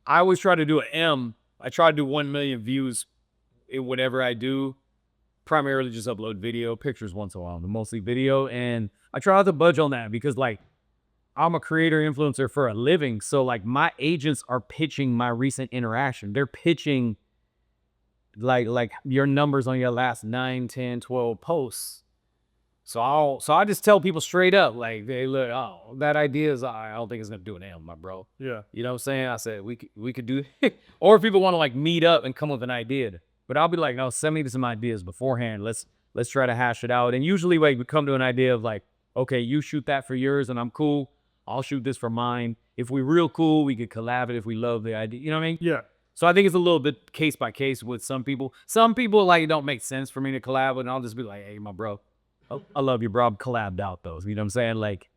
I always try to do an M. I try to do 1 million views in whatever I do. Primarily just upload video, pictures once in a while, but mostly video. And I try not to budge on that because like I'm a creator influencer for a living. So like my agents are pitching my recent interaction. They're pitching like your numbers on your last 9, 10, 12 posts. So I just tell people straight up, like, hey, look, that idea is, I don't think it's gonna do an M, my bro. Yeah. You know what I'm saying? I said we could do or if people want to like meet up and come with an idea. But I'll be like, no, send me some ideas beforehand. Let's try to hash it out. And usually like we come to an idea of like, okay, you shoot that for yours and I'm cool. I'll shoot this for mine. If we're real cool, we could collab it if we love the idea. You know what I mean? Yeah. So I think it's a little bit case by case with some people. Some people like it don't make sense for me to collab with, and I'll just be like, hey, my bro, I love you, bro. I'm collabed out those. You know what I'm saying? Like,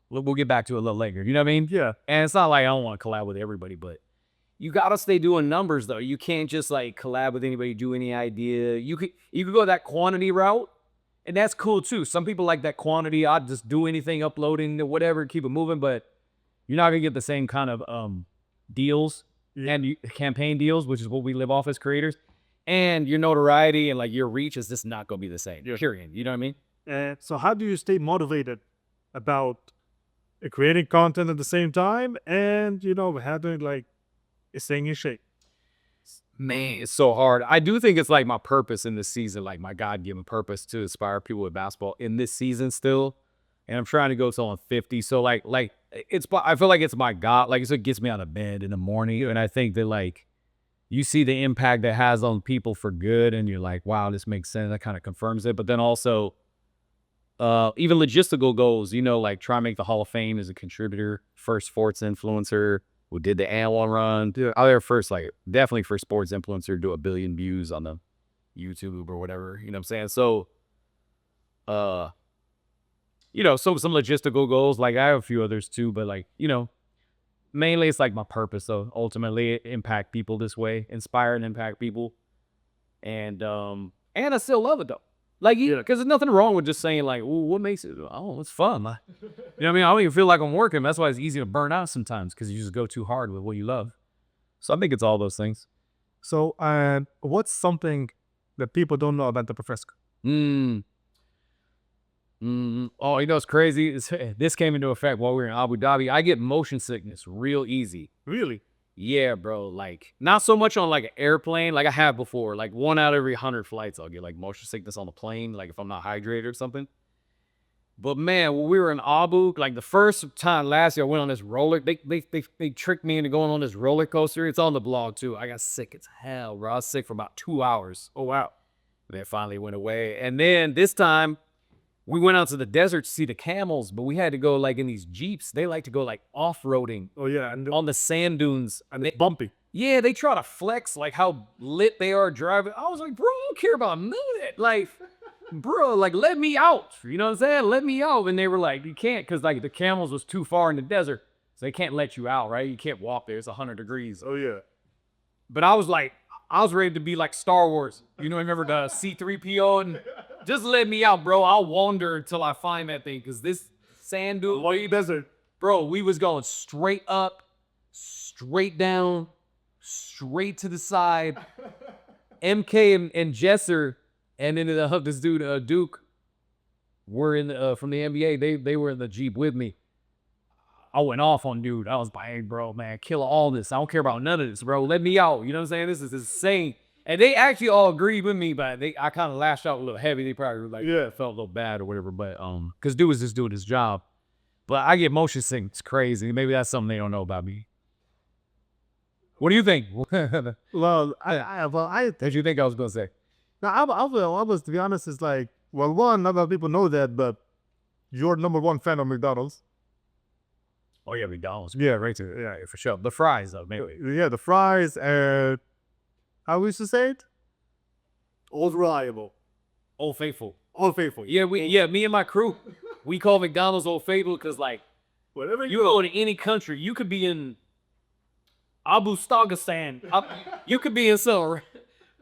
we'll get back to it a little later. You know what I mean? Yeah. And it's not like I don't want to collab with everybody, but you gotta stay doing numbers though. You can't just like collab with anybody, do any idea. You could go that quantity route. And that's cool too. Some people like that quantity. I'll just do anything, uploading, whatever, keep it moving. But you're not gonna get the same kind of deals and campaign deals, which is what we live off as creators. And your notoriety and like your reach is just not gonna be the same. Period. You know what I mean? And so how do you stay motivated about creating content at the same time and having like staying in shape? Man, it's so hard. I do think it's like my purpose in this season, like my God-given purpose to inspire people with basketball in this season still. And I'm trying to go till I'm 50. So like I feel like it's my God, like it's what gets me out of bed in the morning. And I think that like you see the impact that has on people for good, and you're like, wow, this makes sense. That kind of confirms it. But then also, even logistical goals, you know, like try to make the Hall of Fame as a contributor, first sports influencer who did the AND1 run. Yeah. I was first, like, definitely first sports influencer to do 1 billion views on the YouTube or whatever. You know what I'm saying? So, you know, so some logistical goals. Like I have a few others too, but like, you know, mainly it's like my purpose. So ultimately impact people this way, inspire and impact people. And I still love it though. Like, because there's nothing wrong with just saying like, "Ooh, what makes it? Oh, it's fun." You know what I mean? I don't even feel like I'm working. That's why it's easy to burn out sometimes because you just go too hard with what you love. So I think it's all those things. So, what's something that people don't know about the professor? Oh, you know what's crazy? This came into effect while we were in Abu Dhabi. I get motion sickness real easy. Really? Yeah, bro. Like, not so much on like an airplane, like I have before. Like 1 out of every 100 flights, I'll get like motion sickness on the plane, like if I'm not hydrated or something. But man, when we were in Abu, like the first time last year, I went on this roller. They tricked me into going on this roller coaster. It's on the blog too. I got sick as hell, bro. I was sick for about 2 hours. Oh wow. And then it finally went away. And then this time, we went out to the desert to see the camels, but we had to go like in these Jeeps. They like to go like off-roading Oh yeah, and on the sand dunes. and it's bumpy. Yeah, they try to flex like how lit they are driving. I was like, bro, I don't care about none of that. Like, bro, like let me out. You know what I'm saying? Let me out. And they were like, you can't, because like the camels was too far in the desert. So they can't let you out, right? You can't walk there. It's 100 degrees. Oh yeah. But I was like, I was ready to be like Star Wars. You know, remember the C-3PO? And just let me out, bro. I'll wander until I find that thing. Because this sand dune, Lonely desert. bro, we was going straight up, straight down, straight to the side. MK and Jesser, and then this dude, Duke, were in from the NBA. They were in the Jeep with me. I went off on dude. I was like, hey, bro, man, kill all this. I don't care about none of this, bro. Let me out. You know what I'm saying? This is insane. And they actually all agreed with me, but I kind of lashed out a little heavy. They probably were like, Yeah. felt a little bad or whatever. But because dude was just doing his job. But I get motion sick. It's crazy. Maybe that's something they don't know about me. What do you think? Well, What did you think I was gonna say? I was, to be honest, is like, well, one, not a lot of people know that, but you're #1 fan of McDonald's. Oh yeah, McDonald's. Yeah, right there. Yeah, for sure. The fries though, maybe. Yeah, the fries and how we used to say it? Old reliable. Old Faithful. Old faithful. Yeah, me and my crew, we call McDonald's Old Faithful because like Whatever you go to any country, you could be in Abu Stagistan. You could be in some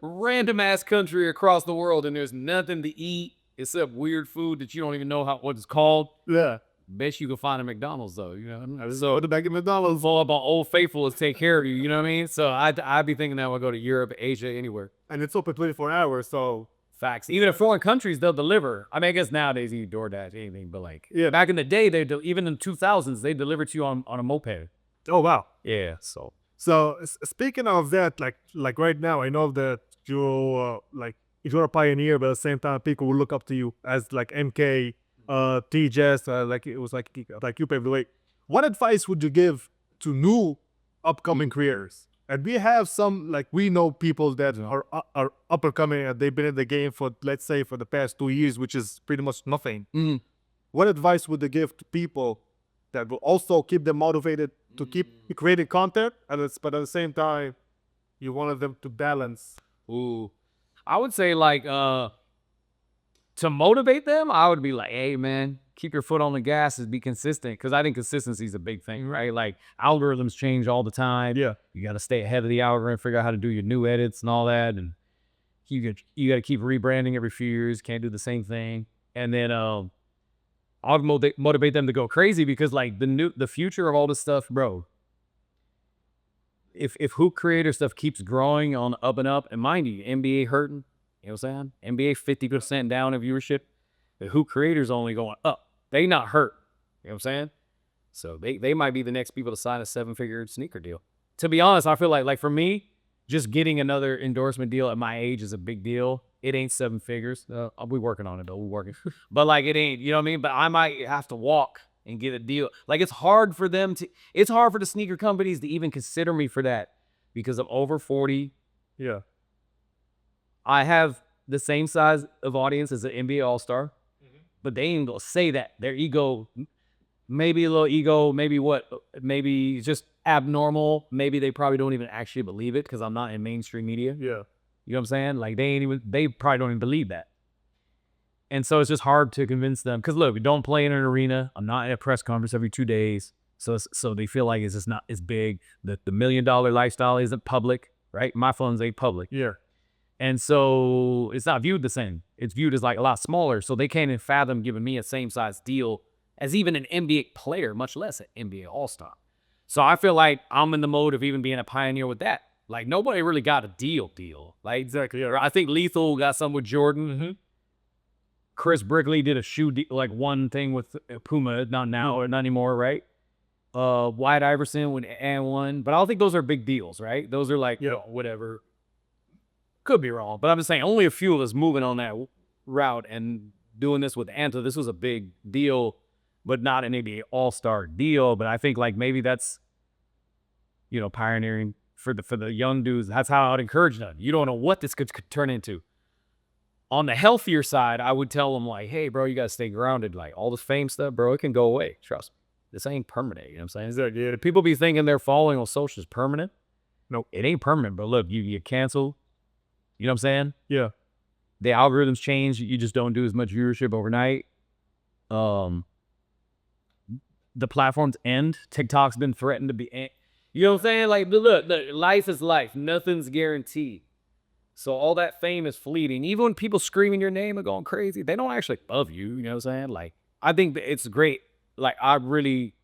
random ass country across the world, and there's nothing to eat except weird food that you don't even know what it's called. Yeah. Bet you can find a McDonald's though, you know. So the back of McDonald's. It's all about Old Faithful to take care of you. You know what I mean? So I'd be thinking that when I go to Europe, Asia, anywhere. And it's open 24 hours, so Facts. Even in foreign countries, they'll deliver. I mean, I guess nowadays you DoorDash anything, but like Yeah. back in the day, even in the 2000s, they delivered to you on a moped. oh wow. Yeah. So Speaking of that, like right now, I know that you like if you're a pioneer, but at the same time, people will look up to you as like MK, TJS, like it was like you paved the way. What advice would you give to new upcoming creators? And we have some, like, we know people that are up and coming and they've been in the game for, let's say, for the past 2 years, which is pretty much nothing. What advice would they give to people that will also keep them motivated to keep creating content, but at the same time, you wanted them to balance? ooh, I would say like to motivate them, I would be like, hey man, keep your foot on the gas and be consistent. Because I think consistency is a big thing, right? Like algorithms change all the time. Yeah. You got to stay ahead of the algorithm, figure out how to do your new edits and all that. And you got to keep rebranding every few years. Can't do the same thing. And then I'll motivate them to go crazy because like the future of all this stuff, bro. If hoop creator stuff keeps growing on up and up, and mind you, NBA hurting, you know what I'm saying? NBA 50% down in viewership. The hoop creators only going up. They not hurt. You know what I'm saying? So they might be the next people to sign a 7-figure sneaker deal. To be honest, I feel like for me, just getting another endorsement deal at my age is a big deal. It ain't 7 figures. I'll be working on it though. We're working. But like it ain't, you know what I mean? But I might have to walk and get a deal. Like it's hard for the sneaker companies to even consider me for that because I'm over 40. Yeah. I have the same size of audience as an NBA All-Star, but they ain't gonna say that. Their ego, maybe a little ego, maybe just abnormal. Maybe they probably don't even actually believe it because I'm not in mainstream media. Yeah. You know what I'm saying? Like they probably don't even believe that. And so it's just hard to convince them. Because look, we don't play in an arena. I'm not in a press conference every 2 days. So they feel like it's just not as big. The $1 million lifestyle isn't public, right? My funds ain't public. Yeah. And so it's not viewed the same. It's viewed as like a lot smaller. So they can't even fathom giving me a same size deal as even an NBA player, much less an NBA All-Star. So I feel like I'm in the mode of even being a pioneer with that. Like nobody really got a deal. Like Exactly. Yeah. I think Lethal got something with Jordan. Chris Brickley did a shoe deal, like one thing with Puma, not now or not anymore, right? White Iverson with AND1, but I don't think those are big deals, right? Those are like, whatever. Could be wrong, but I'm just saying only a few of us moving on that route and doing this with Anta. This was a big deal, but not an NBA All-Star deal. But I think like maybe that's, pioneering for the young dudes. That's how I'd encourage them. You don't know what this could turn into. On the healthier side, I would tell them like, hey, bro, you got to stay grounded. Like all this fame stuff, bro, it can go away. Trust me. This ain't permanent. You know what I'm saying? Yeah. People be thinking their following on social is permanent. No, it ain't permanent. But look, you get canceled. You know what I'm saying? Yeah. The algorithms change. You just don't do as much viewership overnight. The platforms end. TikTok's been threatened to be. You know what I'm saying? Like, look, life is life. Nothing's guaranteed. So all that fame is fleeting. Even when people screaming your name and going crazy, they don't actually love you. You know what I'm saying? Like, I think that it's great. Like, I really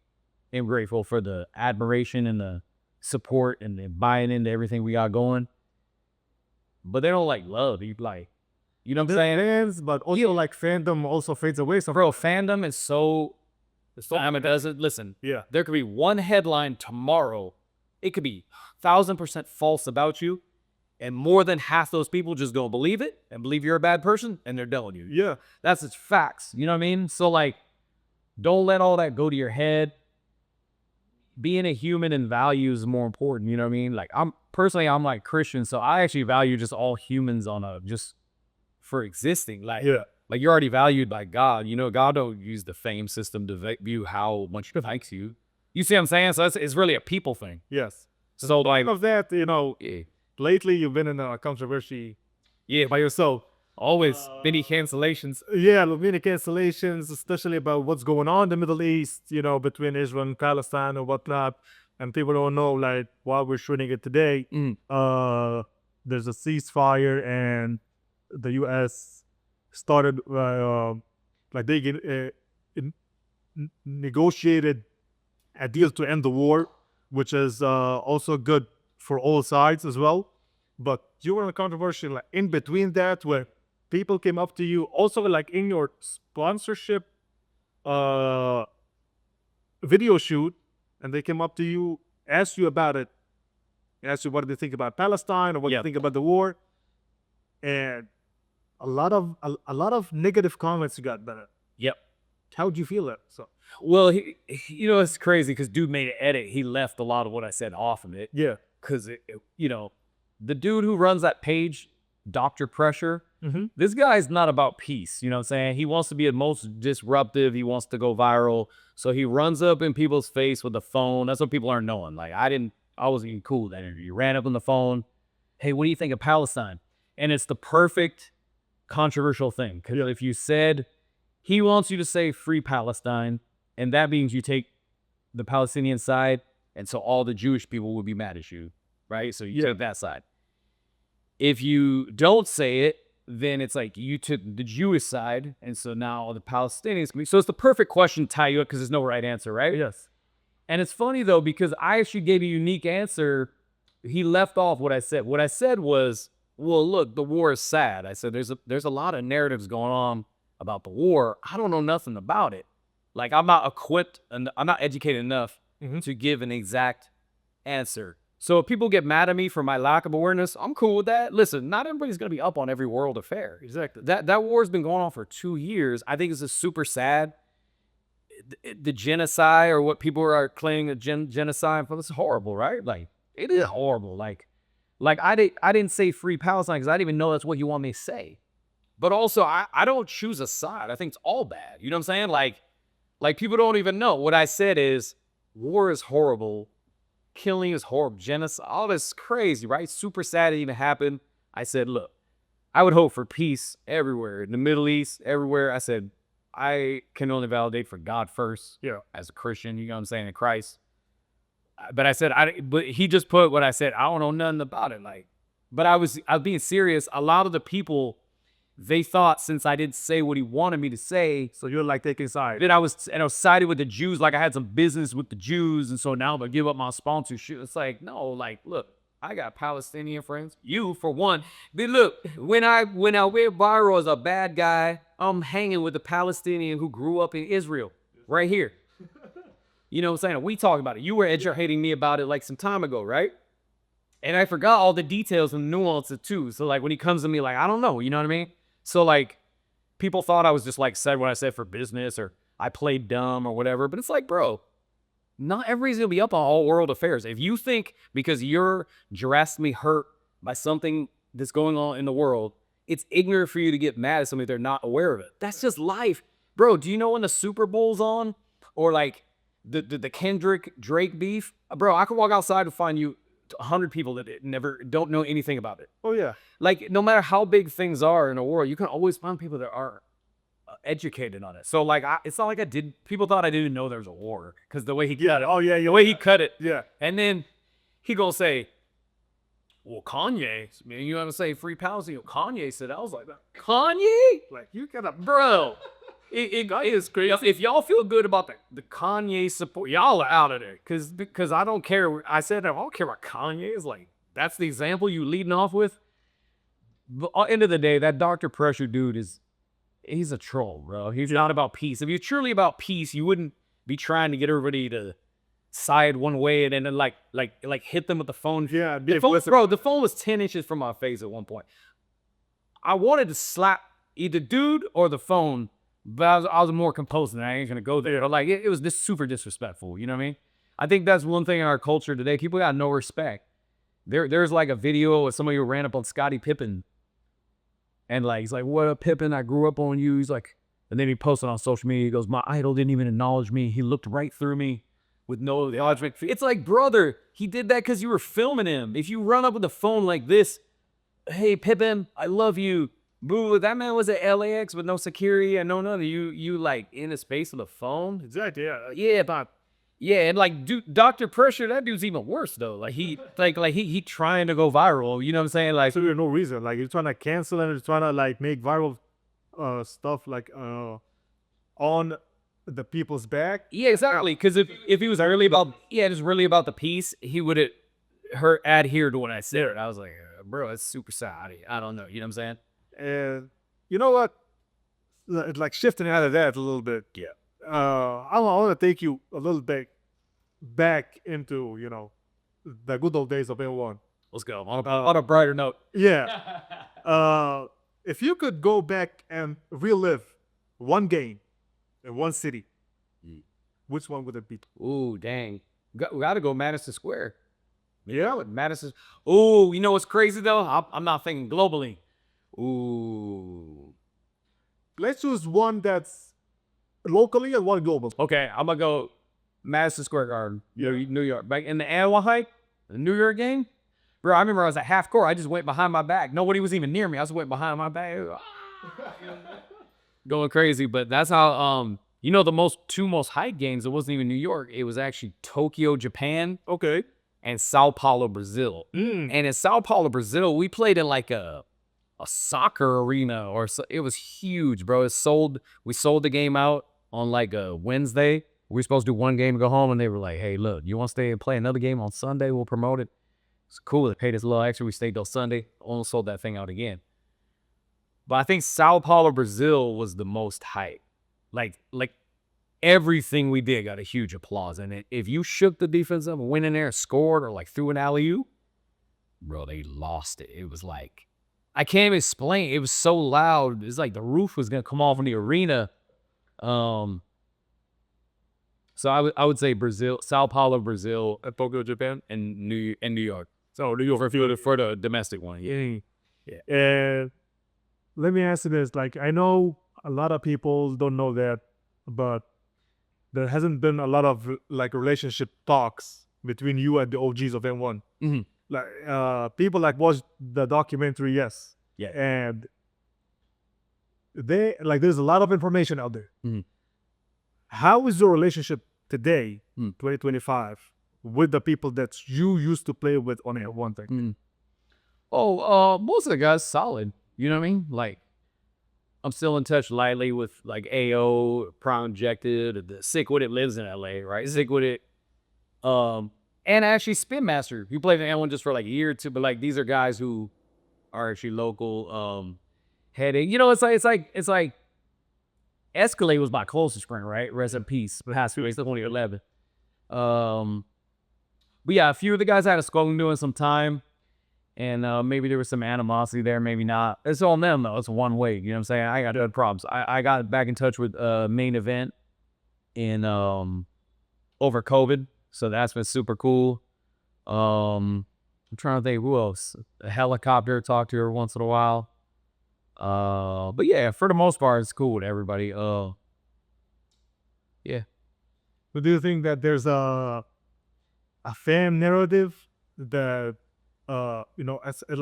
am grateful for the admiration and the support and the buying into everything we got going. But they don't like love. You like, you know what I'm saying? Fans, but also like fandom also fades away. So Bro, fandom is so. It doesn't listen. Yeah. There could be one headline tomorrow. It could be 1,000% false about you. And more than half those people just gonna believe it and believe you're a bad person and they're done with you. Yeah. That's its facts. You know what I mean? So like, don't let all that go to your head. Being a human and values is more important. You know what I mean? Like I'm like Christian, so I actually value just all humans just for existing. Like, like you're already valued by God. You know, God don't use the fame system to view how much he likes you. You see what I'm saying? So it's really a people thing. Yes. So like of that, lately you've been in a controversy. Yeah, by yourself. Always many cancellations. Yeah, many cancellations, especially about what's going on in the Middle East, between Israel and Palestine and whatnot. And people don't know, like, while we're shooting it today, there's a ceasefire and the U.S. started, negotiated a deal to end the war, which is also good for all sides as well. But you were in a controversy like in between that where people came up to you also like in your sponsorship video shoot, and they came up to you, asked you about it, asked you what do they think about Palestine or what do you think about the war, and a lot of negative comments you got about it. Yep. How'd you feel that? So well, it's crazy because dude made an edit. He left a lot of what I said off of it. Yeah. Because the dude who runs that page, Dr. Pressure, this guy's not about peace. You know what I'm saying? He wants to be the most disruptive. He wants to go viral. So he runs up in people's face with the phone. That's what people aren't knowing. Like I wasn't even cool with that interview. He ran up on the phone. Hey, what do you think of Palestine? And it's the perfect controversial thing. Because if you said he wants you to say free Palestine, and that means you take the Palestinian side, and so all the Jewish people would be mad at you, right? So you took that side. If you don't say it, then it's like you took the Jewish side, and so now all the Palestinians can be. So it's the perfect question to tie you up because there's no right answer, right? Yes. And it's funny though because I actually gave a unique answer. He left off what I said. What I said was, well, look, the war is sad. I said there's a lot of narratives going on about the war. I don't know nothing about it. Like I'm not equipped and I'm not educated enough to give an exact answer. So if people get mad at me for my lack of awareness, I'm cool with that. Listen, not everybody's going to be up on every world affair. Exactly. That war's been going on for 2 years. I think it's just super sad. The genocide or what people are claiming a genocide for, this is horrible, right? Like, it is horrible. Like, Like I didn't say free Palestine because I didn't even know that's what you want me to say. But also I don't choose a side. I think it's all bad. You know what I'm saying? Like people don't even know. What I said is war is horrible. Killing is horrible. Genocide, all this crazy, right? Super sad it even happened. I said, look, I would hope for peace everywhere. In the Middle East, everywhere. I said, I can only validate for God first. Yeah. As a Christian, you know what I'm saying, in Christ. But I said, but he just put what I said. I don't know nothing about it. Like, but I was being serious. A lot of the people, they thought since I didn't say what he wanted me to say, So you're like taking sides. that I was sided with the Jews, like I had some business with the Jews, and so now I'm gonna give up my sponsorship. It's like, no, like, look, I got Palestinian friends. You, for one. But look, when I went viral as a bad guy, I'm hanging with a Palestinian who grew up in Israel, right here. You know what I'm saying? We talk about it. You were educating me about it like some time ago, right? And I forgot all the details and nuances too. So like when he comes to me, like, I don't know, you know what I mean? So like people thought I was just like said what I said for business or I played dumb or whatever. But it's like, bro, not everybody's gonna be up on all world affairs. If you think because you're drastically hurt by something that's going on in the world, it's ignorant for you to get mad at somebody they're not aware of it. That's just life. Bro, do you know when the Super Bowl's on? Or like the Kendrick Drake beef? Bro, I could walk outside and find you 100 people that don't know anything about it. Oh yeah. Like no matter how big things are in the world, you can always find people that are educated on it. So like it's not like people thought I didn't know there was a war because the way he cut it. Oh yeah. The way he cut it. Yeah. And then he gonna say, well, Kanye, you want to say free Palestine? Kanye said, I was like, Kanye? Like you gotta, Bro, it is crazy. If y'all feel good about the Kanye support, y'all are out of there. Because I don't care. I said, I don't care about Kanye. It's like, that's the example you leading off with. But at the end of the day, that Dr. Pressure dude he's a troll, bro. He's not about peace. If you're truly about peace, you wouldn't be trying to get everybody to side one way and then like hit them with the phone. Yeah, the phone was 10 inches from my face at one point. I wanted to slap either dude or the phone, but I was more composed than I ain't gonna go there. But like it was just super disrespectful. You know what I mean? I think that's one thing in our culture today. People got no respect. There's like a video of somebody who ran up on Scottie Pippen, and like he's like, "What up, Pippen? I grew up on you." He's like, and then he posted on social media. He goes, "My idol didn't even acknowledge me. He looked right through me with no acknowledgement." It's like, brother, he did that because you were filming him. If you run up with a phone like this, "Hey, Pippen, I love you." Boo, that man was at LAX with no security and no nothing. You like in a space with a phone. exactly. Yeah. Yeah, and like dude, Dr. Pressure, that dude's even worse though. Like he trying to go viral. You know what I'm saying? Like So there's no reason. Like you're trying to cancel and you're trying to like make viral stuff like on the people's back. yeah, exactly. Because if he was really about the peace, he would have adhere to what I said. I was like, bro, it's super sad. I don't know. You know what I'm saying? And you know what? Like shifting out of that a little bit. Yeah. I want to take you a little bit back into the good old days of AND1. Let's go. On a brighter note. Yeah. If you could go back and relive one game in one city, which one would it be? Ooh, dang. We got to go Madison Square. Yeah. Madison. Ooh, you know what's crazy though? I'm not thinking globally. Ooh. Let's choose one that's locally and one global. Okay, I'm gonna go Madison Square Garden, Yeah. New York. Back in the AND1 hype, the New York game. Bro, I remember I was at half court. I just went behind my back. Nobody was even near me. I just went behind my back. Going crazy. But that's how the two most hype games, it wasn't even New York. It was actually Tokyo, Japan, Okay. and Sao Paulo, Brazil. And in Sao Paulo, Brazil, we played in like a soccer arena it was huge, bro. We sold the game out on like a Wednesday. We were supposed to do one game and go home, and they were like, "Hey, look, you want to stay and play another game on Sunday? We'll promote it." It's cool. They paid us a little extra. We stayed till Sunday. Almost sold that thing out again. But I think Sao Paulo, Brazil was the most hype. Like everything we did got a huge applause. And if you shook the defense up and went in there and scored or like threw an alley-oop, bro, they lost it. It was like, I can't even explain. It was so loud. It's like the roof was gonna come off in the arena. So I would say Brazil, Sao Paulo, Brazil, Tokyo, Japan. and New York. So do you for the domestic one? Yeah. And let me ask you this: like, I know a lot of people don't know that, but there hasn't been a lot of like relationship talks between you and the OGs of N1. Mhm. Like, people like watched the documentary, yes, Yeah. and they like there's a lot of information out there. Mhm. How is your relationship today, Mm. 2025, with the people that you used to play with on N1 thing? Mm. Most of the guys solid. You know what I mean? Like, I'm still in touch lightly with like AO, Prime Injected, the Sick With It lives in LA, right? Sick With It. And actually Spin Master. He played in N1 just for like a year or two, but like these are guys who are actually local. Heading, you know, it's like Escalade was my closest friend, right? Rest in peace. Passed away. He's only 11. But yeah, a few of the guys I had a skull doing some time. And maybe there was some animosity there, maybe not. It's on them, though. It's one way. You know what I'm saying? I got no problems. I got back in touch with Main Event in over COVID. So that's been super cool. I'm trying to think who else. A Helicopter, talk to her once in a while. But yeah, for the most part, it's cool with everybody. Yeah. So do you think that there's a fan narrative that like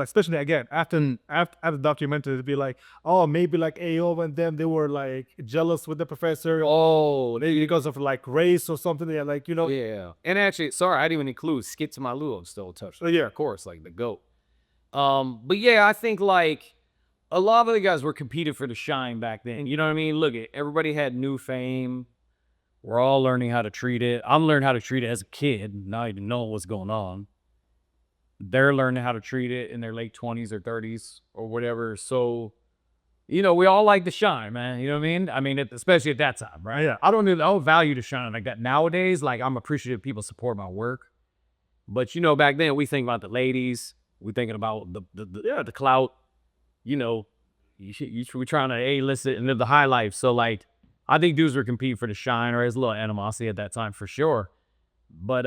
especially again after the documentary to be like, oh, maybe like AO and them, they were like jealous with the professor, Oh, maybe because of like race or something. They're like, yeah. And actually, sorry, I didn't even include Skit to My Lou still touched. Oh, yeah. Of course, like the GOAT. But yeah, I think like a lot of the guys were competing for the shine back then. You know what I mean? Look, everybody had new fame. We're all learning how to treat it. I'm learning how to treat it as a kid, not even knowing what's going on. They're learning how to treat it in their late 20s or 30s or whatever. So, you know, we all like to shine, man. You know what I mean? I mean, especially at that time, right? Yeah. I don't value to shine like that nowadays. Like, I'm appreciative people support my work. But, you know, back then we think about the ladies. We thinking about the clout. You know, we trying to A-list it and live the high life. So, like, I think dudes were competing for the shine, or there's a little animosity at that time for sure. But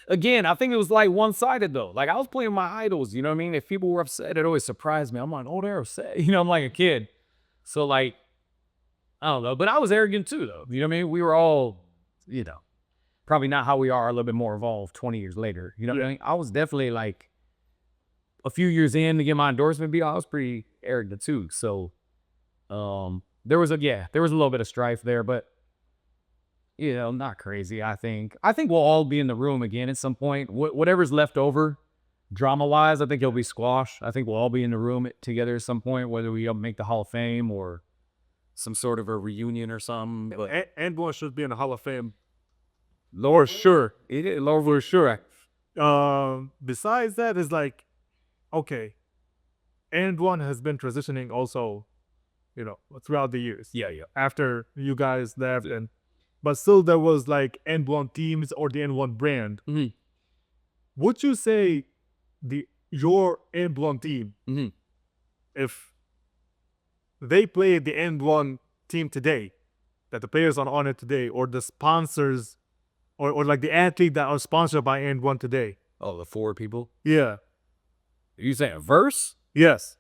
again, I think it was like one-sided though. Like I was playing my idols, you know what I mean? If people were upset, it always surprised me. I'm like, oh, they're upset. You know, I'm like a kid. So like, I don't know. But I was arrogant too though. You know what I mean? We were all, you know, probably not how we are, a little bit more evolved 20 years later. You know what I mean? I was definitely like a few years in to get my endorsement I was pretty arrogant too. So there was a little bit of strife there, but you know, not crazy. I think we'll all be in the room again at some point. Whatever's left over, drama-wise, I think it'll be squashed. I think we'll all be in the room together at some point, whether we make the Hall of Fame or some sort of a reunion or something. But And1 should be in the Hall of Fame. Lord, sure, it is. Lord, for sure. Besides that, is like, okay, And1 has been transitioning also, throughout the years. Yeah. After you guys left, but still there was like And1 teams or the And1 brand. Mhm. Would you say your And1 team, Mhm. if they played the And1 team today, that the players are on it today, or the sponsors, or like the athlete that are sponsored by And1 today? Oh, the 4 people. Yeah. You saying a verse? Yes.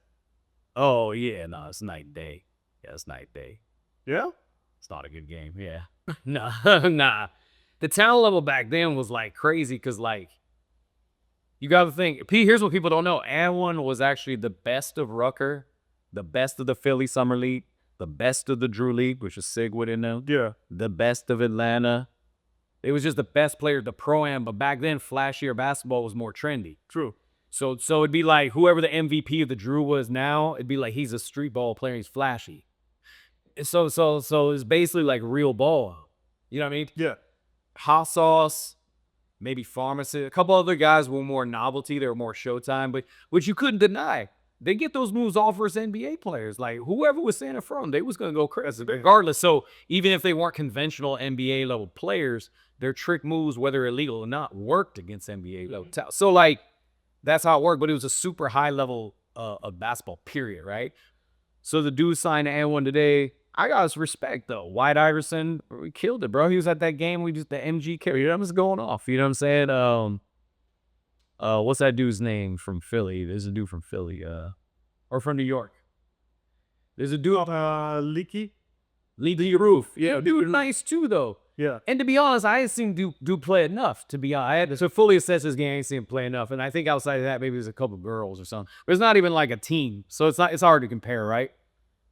Oh yeah, no, it's night and day. Yeah, it's night and day. Yeah. It's not a good game. Yeah. Nah. The talent level back then was like crazy because like you got to think. Here's what people don't know. And1 was actually the best of Rucker, the best of the Philly Summer League, the best of the Drew League, which is Sigwood in them. Yeah. The best of Atlanta. It was just the best player, the Pro-Am. But back then, flashier basketball was more trendy. True. So it'd be like whoever the MVP of the Drew was now, it'd be like he's a street ball player. He's flashy. So it's basically like real ball. You know what I mean? Yeah. Hot Sauce, maybe Pharmacist. A couple other guys were more novelty. They were more Showtime, but which you couldn't deny. They get those moves off versus NBA players. Like whoever was standing front of them, they was gonna go crazy regardless. So even if they weren't conventional NBA level players, their trick moves, whether illegal or not, worked against NBA level talent. So like that's how it worked. But it was a super high level of basketball, period, right? So the dude signed to And1 today. I got his respect though. White Iverson, we killed it, bro. He was at that game. The MG carry. You know, was going off. You know what I'm saying? What's that dude's name from Philly? There's a dude from Philly, or from New York. There's a dude, Leaky. Lee Roof. Yeah, dude, nice too though. Yeah. And to be honest, I ain't seen dude play enough. To be honest, I had to fully assess his game. I ain't seen him play enough, and I think outside of that, maybe there's a couple girls or something. But it's not even like a team, so it's hard to compare, right?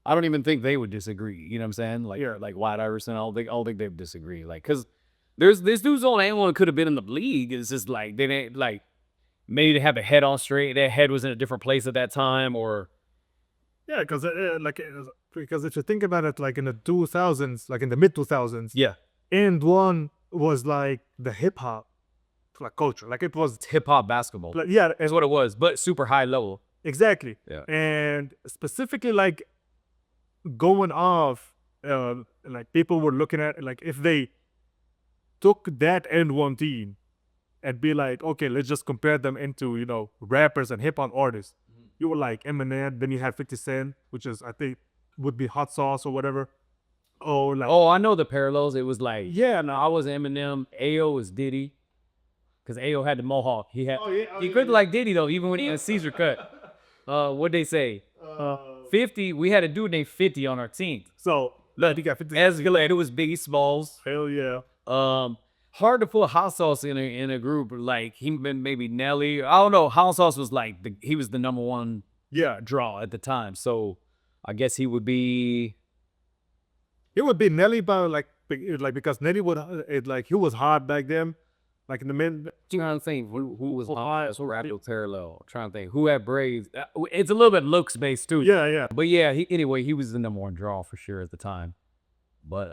I don't even think they would disagree. You know what I'm saying? Like, like White Iverson, I don't think they would disagree. Like, cause there's this dude's on anyone could have been in the league. It's just like they didn't like maybe they have their head on straight. Their head was in a different place at that time, or Yeah, because if you think about it, like in the 2000s, like in the mid 2000s, yeah, AND1 was like the hip hop like culture. Like it was, hip hop basketball. like, yeah, That's what it was, but super high level. exactly. Yeah. And specifically, like going off, like people were looking at like if they took that AND1 team and be like, okay, let's just compare them into rappers and hip hop artists. You were like Eminem, then you had 50 Cent, which is I think would be Hot Sauce or whatever. Or like, Oh, I know the parallels. It was like, yeah, no, I was Eminem. Ao was Diddy, because Ao had the mohawk. He had, he could like Diddy though, even when he had a Caesar cut. What'd they say? 50. We had a dude named 50 on our team. so look, you got 50. As it was Biggie Smalls. Hell yeah. Hard to put Hot Sauce in a group like he been maybe Nelly. I don't know. Hot Sauce was like he was the number one draw at the time. So I guess he would be. It would be Nelly, but like because Nelly would he was hard back then, like in the mid. You know what I'm saying? Who was hot? So radical parallel. I'm trying to think who had braids. It's a little bit looks based too. Yeah. But yeah, anyway, he was the number one draw for sure at the time. But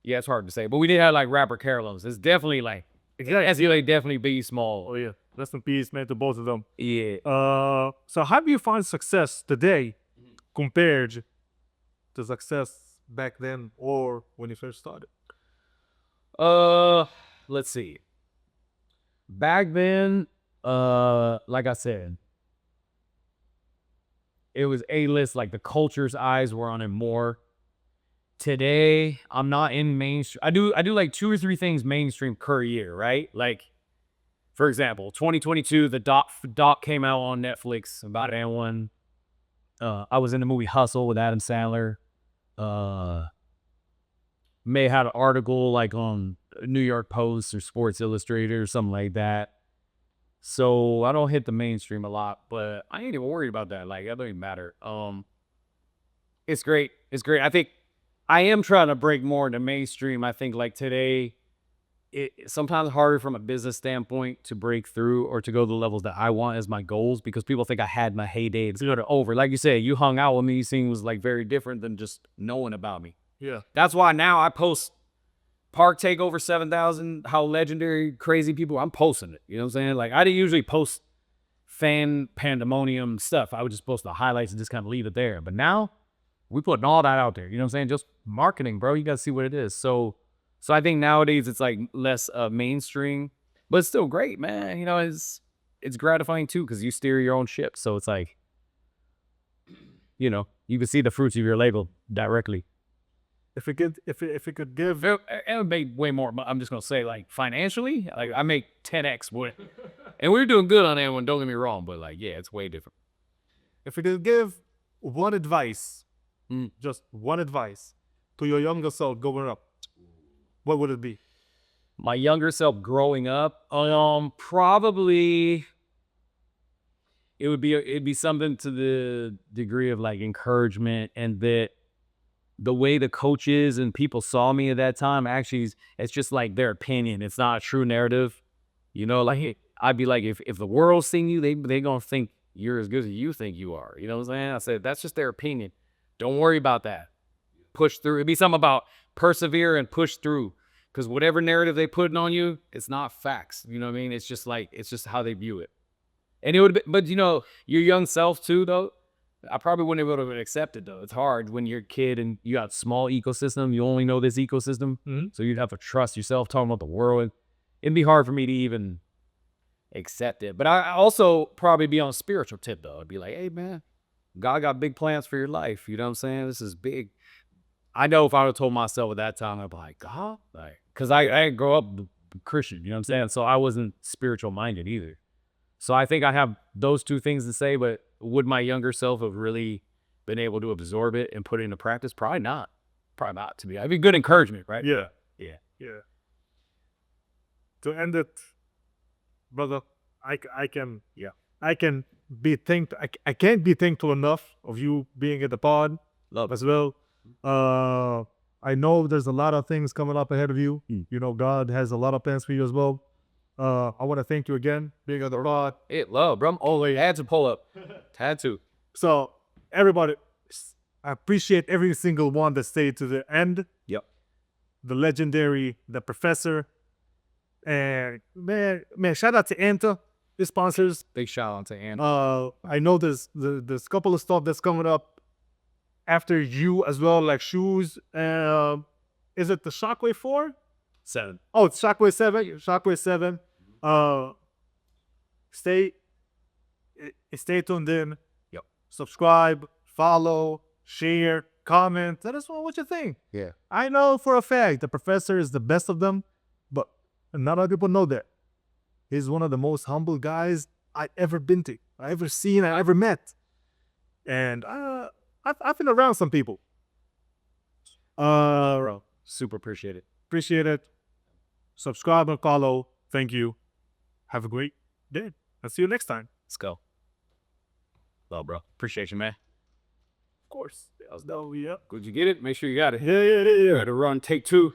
yeah, it's hard to say. But we did have like rapper parallels. It's definitely like definitely Biggie Small. Oh yeah. Rest in peace, man, to both of them. Yeah. So how do you find success today compared to success back then or when you first started? Let's see. Back then, like I said, it was A-list, like the culture's eyes were on it more. Today, I'm not in mainstream. I do like 2 or 3 things mainstream per year, right? Like, for example, 2022, the doc came out on Netflix about AND1. I was in the movie Hustle with Adam Sandler. May have had an article like on New York Post or Sports Illustrated or something like that. So I don't hit the mainstream a lot, but I ain't even worried about that. Like, that don't even matter. It's great. It's great. I think I am trying to break more into mainstream. I think like today, it's sometimes harder from a business standpoint to break through or to go to the levels that I want as my goals because people think I had my heyday. It's sort of over. Like you said, you hung out with me. You seen was like very different than just knowing about me. Yeah. That's why now I post Park Takeover 7,000, how legendary, crazy people. I'm posting it. You know what I'm saying? Like I didn't usually post fan pandemonium stuff. I would just post the highlights and just kind of leave it there. But now we putting all that out there. You know what I'm saying? Just marketing, bro. You got to see what it is. So I think nowadays it's like less mainstream, but it's still great, man. You know, it's gratifying too because you steer your own ship. So it's like, you know, you can see the fruits of your label directly. If it could give, It would make way more. I'm just gonna say, like financially, like I make 10x what, and we're doing good on that one. Don't get me wrong, but like, yeah, it's way different. if it could give one advice, just one advice to your younger self going up, what would it be? My younger self growing up, probably it'd be something to the degree of like encouragement and that. The way the coaches and people saw me at that time, actually, it's just like their opinion. It's not a true narrative. You know, like I'd be like, if the world's seeing you, they gonna think you're as good as you think you are. You know what I'm saying? I said, that's just their opinion. Don't worry about that. Push through. It'd be something about persevere and push through. Because whatever narrative they putting on you, it's not facts. You know what I mean? It's just like, it's just how they view it. And it would be, but you know, your young self too, though, I probably wouldn't be able to accept it though. It's hard when you're a kid and you got a small ecosystem. You only know this ecosystem. So you'd have to trust yourself talking about the world. It'd be hard for me to even accept it. But I also probably be on a spiritual tip though. I'd be like, hey man, God got big plans for your life. You know what I'm saying? This is big. I know if I would have told myself at that time, I'd be like, God? Like, cause I didn't grow up Christian, you know what I'm saying? So I wasn't spiritual minded either. So I think I have those two things to say, but would my younger self have really been able to absorb it and put it into practice? Probably not. Probably not, to be. I'd be good encouragement, right? Yeah. Yeah. Yeah. To end it, brother, I can be thankful. I can't be thankful enough of you being at the pod Love it. as well. I know there's a lot of things coming up ahead of you. You know, God has a lot of plans for you as well. I want to thank you again being on the pod. It love, bro. Oh, wait, had to pull up. Had to. So everybody, I appreciate every single one that stayed to the end. Yep. The legendary, the professor, and man, shout out to Anta, the sponsors. Big shout out to Ann. I know there's a couple of stuff that's coming up after you as well, like shoes. Is it the Shockwave 4? 7. Oh, it's Shockwave 7. Shockwave 7. Stay tuned in. Yep. Subscribe, follow, share, comment. Let us know what you think. Yeah. I know for a fact the professor is the best of them, but not a lot of people know that. He's one of the most humble guys I ever been to, I ever seen, I ever met. And I've been around some people. Bro, super appreciate it. Appreciate it. Subscribe and follow. Thank you. Have a great day. I'll see you next time. Let's go. Love, bro. Appreciate you, man. Of course. That was dope. Yeah. Did you get it? Make sure you got it. Yeah. Better run. Take 2.